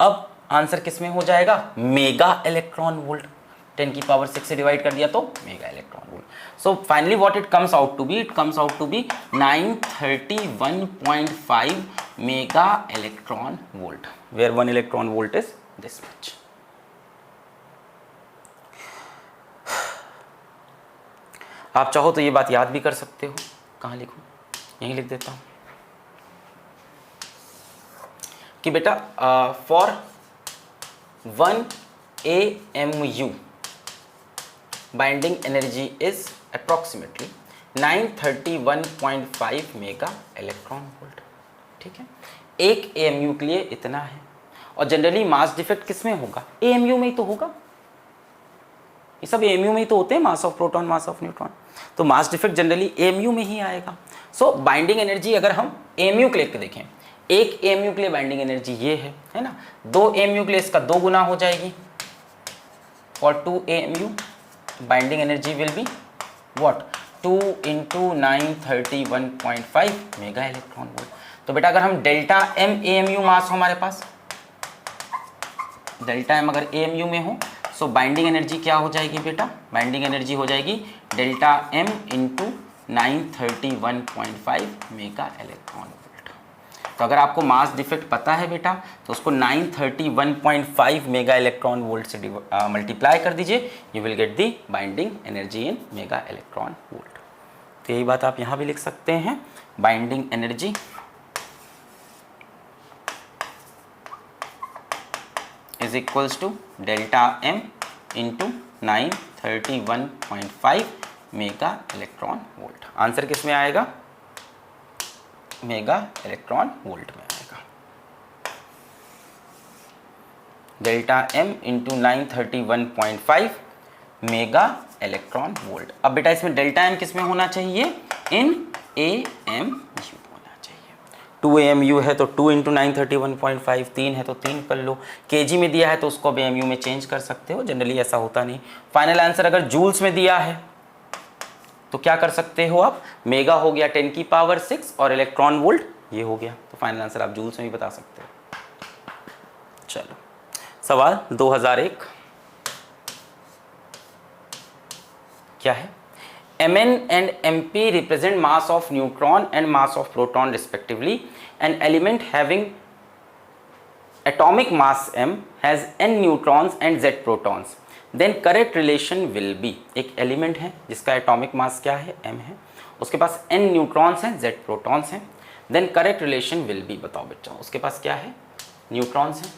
अब आंसर किस में हो जाएगा, मेगा इलेक्ट्रॉन वोल्ट। 10 की पावर 6 से डिवाइड कर दिया तो mega electron volt. So finally what it comes out to be, it comes out to be 931.5 mega electron volt, where 1 electron volt is this much. आप चाहो तो ये बात याद भी कर सकते हो। कहाँ लिखूँ, यहीं लिख देता हूँ कि बेटा for 1 AMU binding energy is approximately 931.5 mega electron volt. ठीक है, एक AMU के लिए इतना है। और जनरली मास डिफेक्ट किस में होगा, AMU में ही तो होगा। ये सब AMU में ही तो होते हैं, मास of proton, mass of neutron. तो मास डिफेक्ट जनरली AMU में ही आएगा। सो बाइंडिंग एनर्जी अगर हम AMU के लिए देखें, एक AMU के लिए बाइंडिंग एनर्जी ये है ना, 2 AMU के लिए इसका 2 गुना हो जाएगी। For 2 AMU binding energy will be what, 2 × 931.5 mega electron volt. तो बेटा अगर हम डेल्टा M AMU मास हो हमारे पास, डेल्टा M अगर AMU में हो, सो बाइंडिंग एनर्जी क्या हो जाएगी बेटा, बाइंडिंग एनर्जी हो जाएगी delta M × 931.5 mega electron volt. तो अगर आपको मास डिफेक्ट पता है बेटा, तो उसको 931.5 मेगा इलेक्ट्रॉन वोल्ट से मल्टीप्लाई कर दीजिए, you will get the binding energy in mega electron volt. तो यही बात आप यहाँ भी लिख सकते हैं, binding energy is equals to delta M into 931.5 mega electron volt. Answer किस में आएगा, मेगा इलेक्ट्रॉन वोल्ट में आएगा। Delta M into 931.5 mega electron volt. अब बेटा इसमें डेल्टा M किस में होना चाहिए, इन AMU होना चाहिए। 2 AMU है तो 2 × 931.5, 3 है तो 3 कर लो। kg में दिया है तो उसको अब AMU में चेंज कर सकते हो, जनरली ऐसा होता नहीं। फाइनल आंसर अगर जूल्स में दिया है तो क्या कर सकते हो आप, मेगा हो गया 10⁶ और इलेक्ट्रॉन वोल्ट ये हो गया, तो फाइनल आंसर आप जूल्स में भी बता सकते हो। चलो सवाल 2001 क्या है, Mn and Mp represent mass of neutron and mass of proton respectively. An element having atomic mass m has n neutrons and z protons. Then correct relation will be, एक एलिमेंट है जिसका एटॉमिक मास क्या है, m है, उसके पास n neutrons हैं, z protons हैं। Then correct relation will be, बताओ बच्चों, उसके पास क्या है, न्यूट्रॉन्स हैं,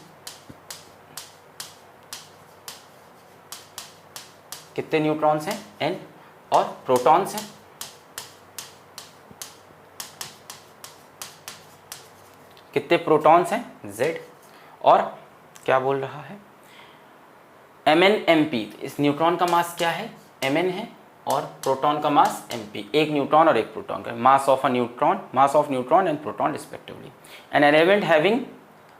कितने न्यूट्रॉन्स हैं, n, और प्रोटॉन्स हैं, कितने प्रोटॉन्स हैं, z, और क्या बोल रहा है, Mn Mp, इस न्यूट्रॉन का मास क्या है, Mn है, और प्रोटॉन का मास Mp, एक न्यूट्रॉन और एक प्रोटॉन का मास of neutron and proton respectively. An element having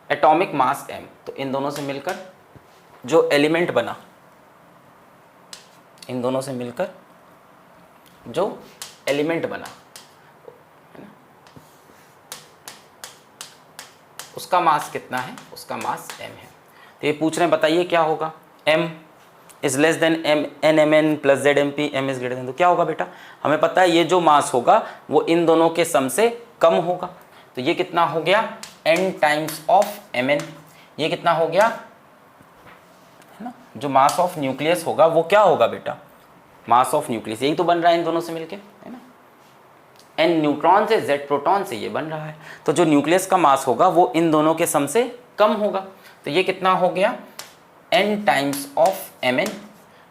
atomic mass m, तो इन दोनों से मिलकर जो एलिमेंट बना, इन दोनों से मिलकर जो एलिमेंट बना है ना, उसका मास कितना है, उसका मास m है। तो ये पूछ रहे हैं, बताइए क्या होगा, m is less then nmn plus zmp, m is greater than, तो क्या होगा बेटा, हमें पता है ये जो मास होगा वो इन दोनों के सम से कम होगा। तो ये कितना हो गया, n टाइम्स ऑफ mn, ये कितना हो गया है ना, जो मास ऑफ न्यूक्लियस होगा वो क्या होगा बेटा, मास ऑफ न्यूक्लियस, यही तो बन रहा है इन दोनों से मिलके, है ना, n न्यूट्रॉन से z प्रोटॉन से ये बन रहा है, तो जो न्यूक्लियस का मास होगा वो इन दोनों के सम से कम होगा। तो ये कितना हो गया, n टाइम्स ऑफ mn,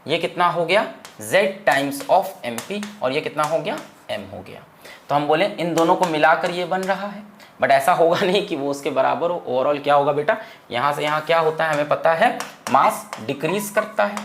ये कितना हो गया, z टाइम्स ऑफ mp, और ये कितना हो गया, m हो गया। तो हम बोले इन दोनों को मिलाकर ये बन रहा है, बट ऐसा होगा नहीं कि वो उसके बराबर हो। ओवरऑल क्या होगा बेटा, यहाँ से यहाँ क्या होता है हमें पता है, मास डिक्रीज करता है,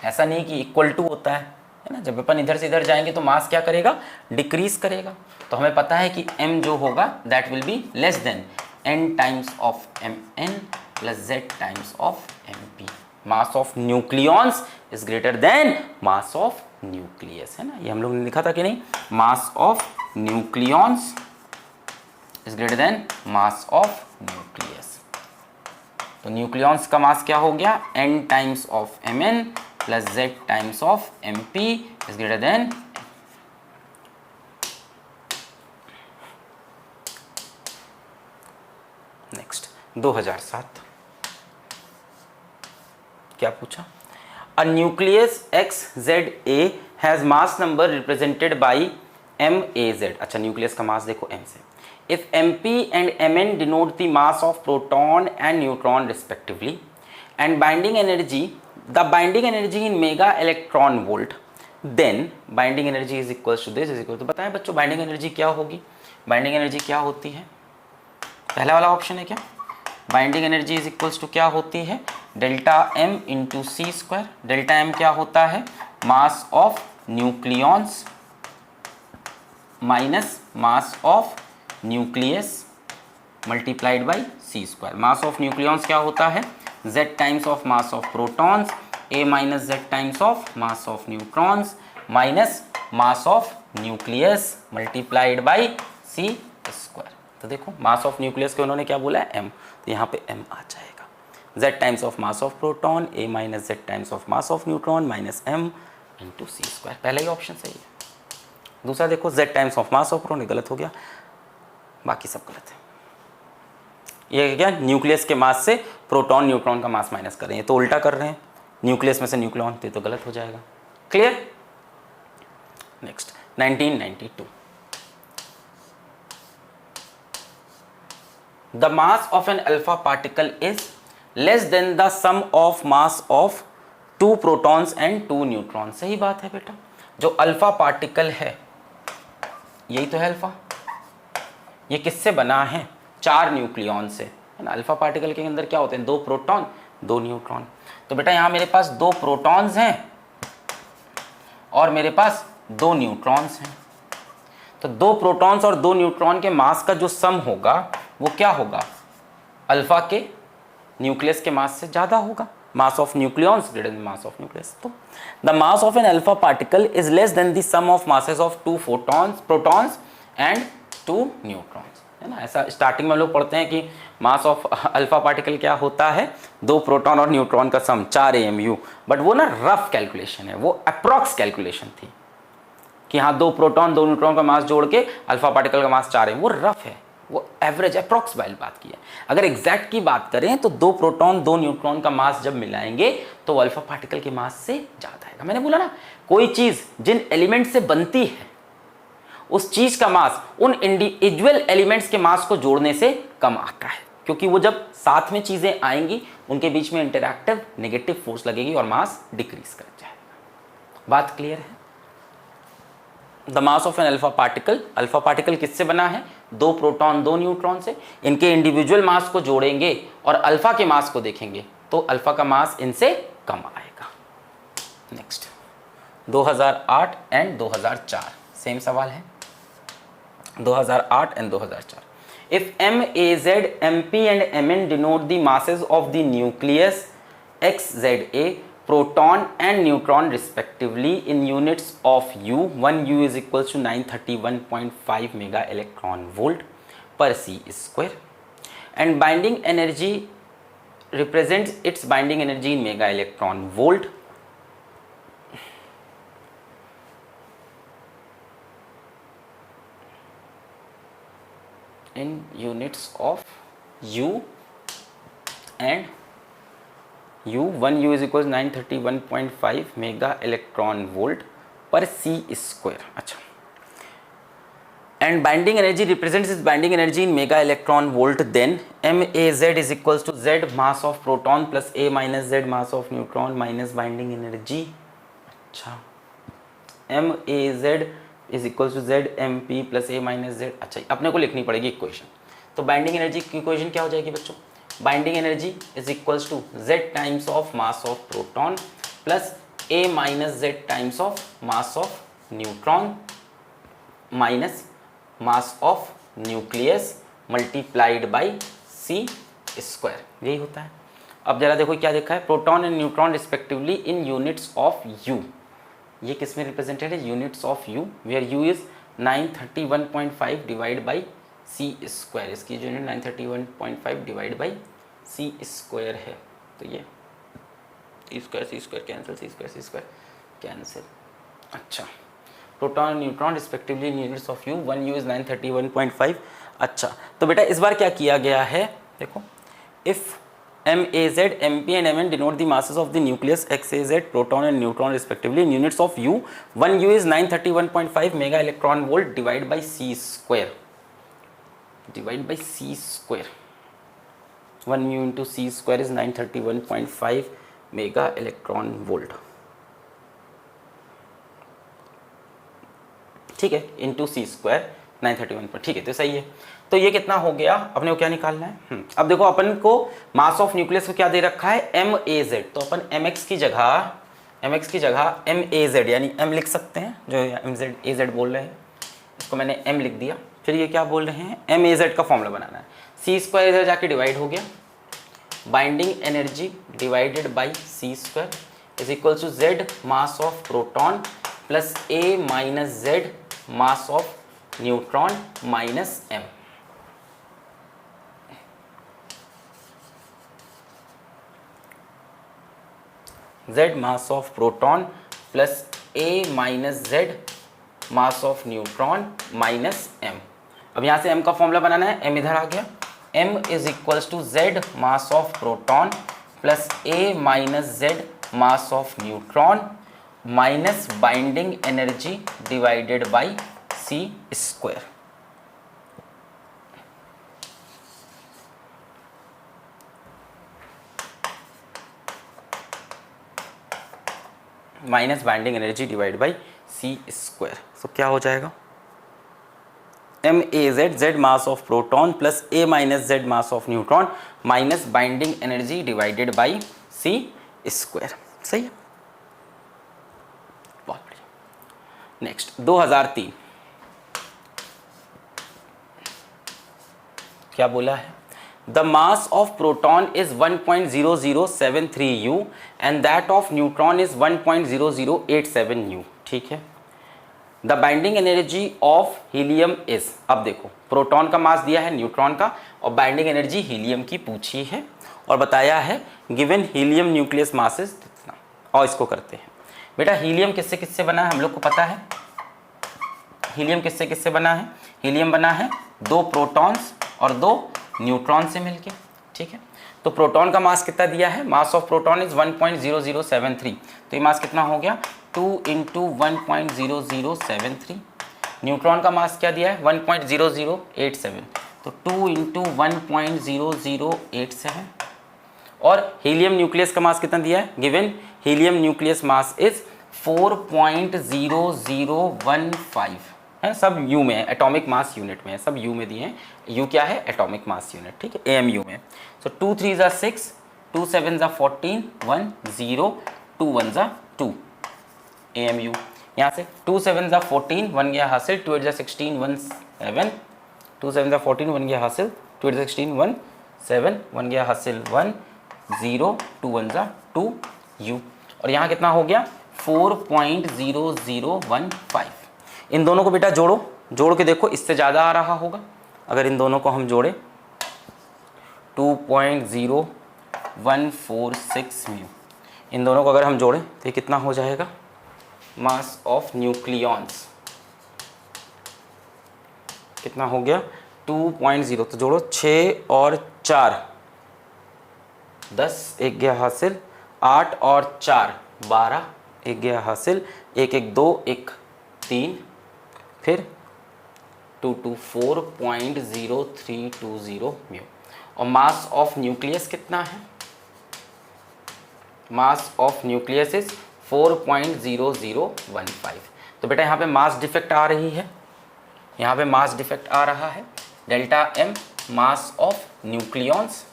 ऐसा नहीं कि इक्वल टू होता है ना, जब अपन इधर से इधर जाएंगे तो मास क्या करेगा, डिक्रीज करेगा। तो हमें पता है कि m जो होगा that will be less than n times of mn plus z times of mp। Mass of nucleons is greater than mass of nucleus, है ना, ये हम लोग ने लिखा था कि नहीं, मास of nucleons is greater than mass of nucleus. तो न्यूक्लियॉन्स का मास क्या हो गया, n times of mn plus z times of mp is greater than. Next 2007 क्या पूछा, A nucleus XZA has mass number represented by MAZ. अच्छा, nucleus का मास देखो m से. If MP and Mn denote the mass of proton and neutron respectively, and binding energy, the binding energy in mega electron volt, then binding energy is equals to this is equal to, बताएं बच्चों binding energy क्या होगी? binding energy क्या होती है? पहला वाला option है क्या? Binding energy is equals to क्या होती है? Delta M into C square. Delta M क्या होता है? Mass of nucleons minus mass of nucleus multiplied by C square. Mass of nucleons क्या होता है? z times of mass of protons a minus z times of mass of neutrons minus mass of nucleus multiplied by C square. तो देखो मास of nucleus के उन्होंने क्या बोला है? m. तो यहाँ पे m आ जाएगा. z times of mass of proton a minus z times of mass of neutron minus m into C square. पहला ही ऑप्शन सही है. दूसरा देखो z times of mass of proton, गलत हो गया, बाकी सब गलत है. ये क्या? न्यूक्लियस के मास से प्रोटॉन न्यूट्रॉन का मास माइनस कर रहे हैं, तो उल्टा कर रहे हैं. न्यूक्लियस में से न्यूक्लियॉन, तो गलत हो जाएगा. Clear? Next 1992. The mass of an alpha particle is less than the sum of mass of 2 protons and 2 neutrons. सही बात है बेटा. जो अल्फा पार्टिकल है, यही तो है अल्फा. ये किससे बना है? 4 न्यूक्लियॉन से, है ना. अल्फा पार्टिकल के अंदर क्या होते हैं? 2 प्रोटॉन 2 न्यूट्रॉन. तो बेटा यहाँ मेरे पास 2 प्रोटॉन्स हैं और मेरे पास 2 न्यूट्रॉन्स हैं. तो 2 प्रोटॉन्स और 2 न्यूट्रॉन के मास का जो सम होगा वो क्या होगा? अल्फा के न्यूक्लियस के मास से ज़्यादा होगा. Mass of nucleons greater than mass of nucleus. तो the mass of an alpha particle is less than the sum of masses of 2 protons and 2 neutrons, है ना. ऐसा स्टार्टिंग में हम लोग पढ़ते हैं कि मास ऑफ अल्फा पार्टिकल क्या होता है? 2 प्रोटॉन और न्यूट्रॉन का सम 4 AMU. बट वो ना रफ कैलकुलेशन है, वो अप्रॉक्स कैलकुलेशन थी कि हाँ 2 प्रोटॉन 2 न्यूट्रॉन का मास जोड़ के अल्फा पार्टिकल का मास 4 है. वो रफ है, वो एवरेज अप्रॉक्स वाली बात की है. अगर एग्जैक्ट की बात करें तो 2 प्रोटॉन 2 न्यूट्रॉन का मास जब मिलाएंगे तो अल्फा पार्टिकल के मास से ज़्यादा आएगा. मैंने बोला ना, कोई चीज़ जिन एलिमेंट से बनती है उस चीज़ का मास उन इंडिविजुअल एलिमेंट्स के मास को जोड़ने से कम आता है, क्योंकि वो जब साथ में चीज़ें आएंगी उनके बीच में इंटरैक्टिव नेगेटिव फोर्स लगेगी और मास डिक्रीज कर जाएगा. बात क्लियर है? The mass of an alpha particle किससे बना है? 2 प्रोटॉन 2 न्यूट्रॉन से. इनके इंडिविजुअल मास को जोड़ेंगे और अल्फा के मास को देखेंगे तो अल्फा का मास इनसे कम आएगा. नेक्स्ट 2008 एंड 2004 सेम सवाल है. 2008 and 2004. If MAZ, MP and Mn denote the masses of the nucleus XZA, proton and neutron respectively in units of U. 1 U is equals to 931.5 mega electron volt per c square, and binding energy represents its binding energy in mega electron volt. In units of U and U. 1 U is equals 931.5 mega electron volt per c square. अच्छा, and binding energy represents its binding energy in mega electron volt. Then MAZ is equals to Z mass of proton plus A minus Z mass of neutron minus binding energy. अच्छा, MAZ is equals to Z MP plus A minus Z. अच्छा, अपने को लिखनी पड़ेगी equation. तो binding energy की equation क्या हो जाएगी बच्चों? Binding energy is equals to Z times of mass of proton plus A minus Z times of mass of neutron minus mass of nucleus multiplied by C square. यही होता है. अब जरा देखो क्या देखा है? Proton and neutron respectively in units of U. ये किस में रिप्रेजेंटेड है? Units of U, where U is 931.5 divide by C square. इसकी जो unit 931.5 divide by C square है. तो ये C square cancel, C square cancel. अच्छा, proton neutron respectively in units of U. 1 U is 931.5. अच्छा, तो बेटा इस बार क्या किया गया है? देखो, if MAZ, MP and Mn denote the masses of the nucleus, XAZ, proton and neutron respectively in units of U. 1U is 931.5 mega electron volt divided by C square. Divide by C square. 1U into C square is 931.5 mega electron volt. ठीक है, into C square 931 पर, ठीक है, तो सही है। तो ये कितना हो गया, अपने को क्या निकालना है? अब देखो अपन को मास ऑफ न्यूक्लियस को क्या दे रखा है, MAZ, तो अपन MX की जगह MAZ यानी M लिख सकते हैं, जो AZ बोल रहे हैं, इसको मैंने M लिख दिया। फिर ये क्या बोल रहे हैं, MAZ का फॉर्मूला बनाना है। सी स्क्वायर इधर जाके डिवाइड हो गया, binding energy divided by C square is equal to Z mass of proton plus A minus Z mass of neutron minus M। Z mass of proton plus A minus Z mass of neutron minus M। अब यहाँ से M का formula बनाना है, M इधर आ गया, M is equals to Z mass of proton plus A minus Z mass of neutron minus binding energy divided by C square. Minus binding energy divide by C square. तो क्या हो जाएगा, MAZ, Z mass of proton plus A minus Z mass of neutron minus binding energy divided by C square. सही है, बहुत बढ़िया। Next 2003 क्या बोला है, the mass of proton is 1.0073 U and that of neutron is 1.0087 U। ठीक है, the binding energy of helium is, अब देखो प्रोटॉन का मास दिया है न्यूट्रॉन का और बाइंडिंग एनर्जी हीलियम की पूछी है और बताया है given helium nucleus mass is कितना। और इसको करते हैं बेटा, हीलियम किससे किससे बना है हम लोग को पता है, हीलियम किससे किससे बना है, हीलियम बना है 2 प्रोटॉन्स और 2 न्यूट्रॉन से मिलके। ठीक है, तो प्रोटॉन का मास कितना दिया है, मास ऑफ प्रोटॉन इज 1.0073, तो ये मास कितना हो गया 2 इंटू 1.0073। न्यूट्रॉन का मास क्या दिया है 1.0087, तो 2 इंटू 1.0087। और हीलियम न्यूक्लियस का मास कितना दिया है, given helium nucleus mass is 4.0015 है, सब यू में है, एटॉमिक मास यूनिट में है, सब यू में दिए हैं। यू क्या है, एटॉमिक मास यूनिट। ठीक है, AMU में। सो 2 3 ज़ा 6, 2 7 ज़ा 14, 1 0, 2 1 ज़ा 2 AMU। यहाँ से 2 7 ज़ा 14, 1 गया हासिल, 2 8 ज़ा 16, 1 7, 2 7 ज़ा 14, 1 गया हासिल, 2 8 ज़ा 16, 1 7, 1 गया हासिल 1 0, 2 1 ज़ा 2 U। और यहाँ कितना हो गया 4.0015। इन दोनों को बेटा जोड़ो, जोड़ के देखो इससे ज़्यादा आ रहा होगा। अगर इन दोनों को हम जोड़े 2.0146 म्यू, इन दोनों को अगर हम जोड़ें तो ये कितना हो जाएगा, मास ऑफ न्यूक्लियॉन्स कितना हो गया 2.0, तो जोड़ो 6 और 4 10, 1 गया हासिल, 8 और 4 12, 1 गया हासिल, 1 1 2 1 3, फिर 2 2 4.0320 म्यू। और मास ऑफ न्यूक्लियस कितना है, मास ऑफ न्यूक्लियस इज 4.0015। तो बेटा यहाँ पे मास डिफेक्ट आ रही है, यहाँ पे मास डिफेक्ट आ रहा है, delta M mass of nucleons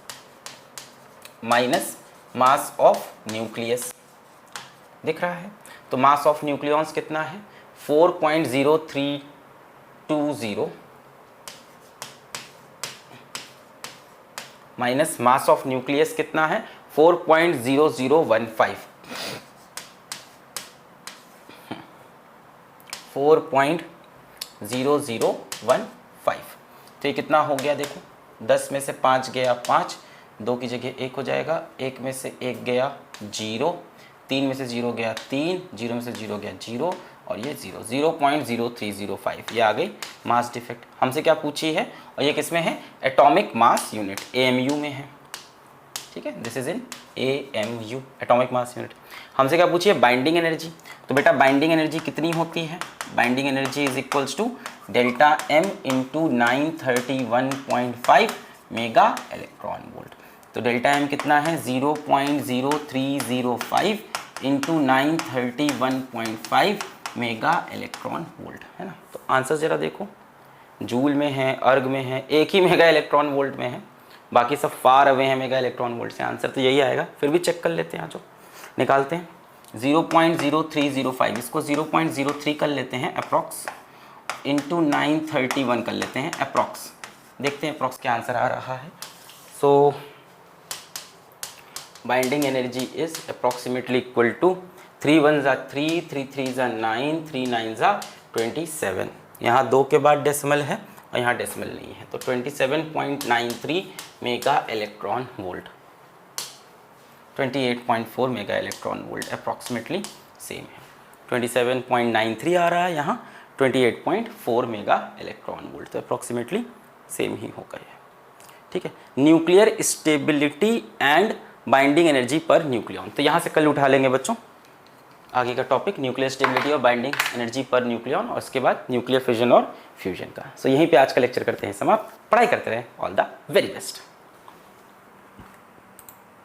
minus mass of nucleus दिख रहा है। तो मास ऑफ न्यूक्लियॉन्स कितना है 4.0320 माइनस मास ऑफ न्यूक्लियस कितना है 4.0015, 4.0015। तो ये कितना हो गया देखो, 10 में से 5 गया 5, 2 की जगह 1 हो जाएगा, 1 में से 1 गया 0, 3 में से 0 गया 3, 0 में से 0 गया 0 और ये 0, 0.0305। ये आ गई मास डिफेक्ट। हमसे क्या पूछी है और ये किस में है, एटॉमिक मास यूनिट AMU में है। ठीक ठीक है, this is in AMU, atomic mass unit. हमसे क्या पूछिए, बाइंडिंग एनर्जी। तो बेटा बाइंडिंग एनर्जी कितनी होती है, binding energy is equals to delta M into 931.5 mega electron volt. तो डेल्टा M कितना है, 0.0305 इंटू 931.5 मेगा इलेक्ट्रॉन वोल्ट, है ना। तो आंसर जरा देखो, जूल में है, अर्ग में है, एक ही मेगा इलेक्ट्रॉन वोल्ट में है, बाकी सब फार अवे हैं मेगा इलेक्ट्रॉन वोल्ट से। आंसर तो यही आएगा, फिर भी चेक कर लेते हैं, जो निकालते हैं। 0.0305, इसको 0.03 कर लेते हैं अप्रॉक्स, इंटू 931 कर लेते हैं अप्रॉक्स, देखते हैं अप्रॉक्स क्या आंसर आ रहा है। So binding energy is approximately equal to 3 1 जा 3, 3 3 जा 9, 3 9 जा 27। यहाँ 2 के बाद डेसिमल है और यहाँ डेसिमल नहीं है, तो 27.93 mega electron volt, 28.4 mega electron volt approximately same है। 27.93 आ रहा है, यहाँ 28.4 मेगा इलेक्ट्रॉन वोल्ट, तो अप्रॉक्सीमेटली सेम ही होगा ये, ठीक है। Nuclear stability and binding energy per nucleon, तो यहाँ से कल उठा लेंगे बच्चों आगे का टॉपिक, न्यूक्लियर स्टेबिलिटी और बाइंडिंग एनर्जी पर न्यूक्लियन, और उसके बाद न्यूक्लियर फिजन और फ्यूजन का। सो यहीं पे आज का लेक्चर करते हैं समाप्त। पढ़ाई करते रहें, ऑल द वेरी बेस्ट।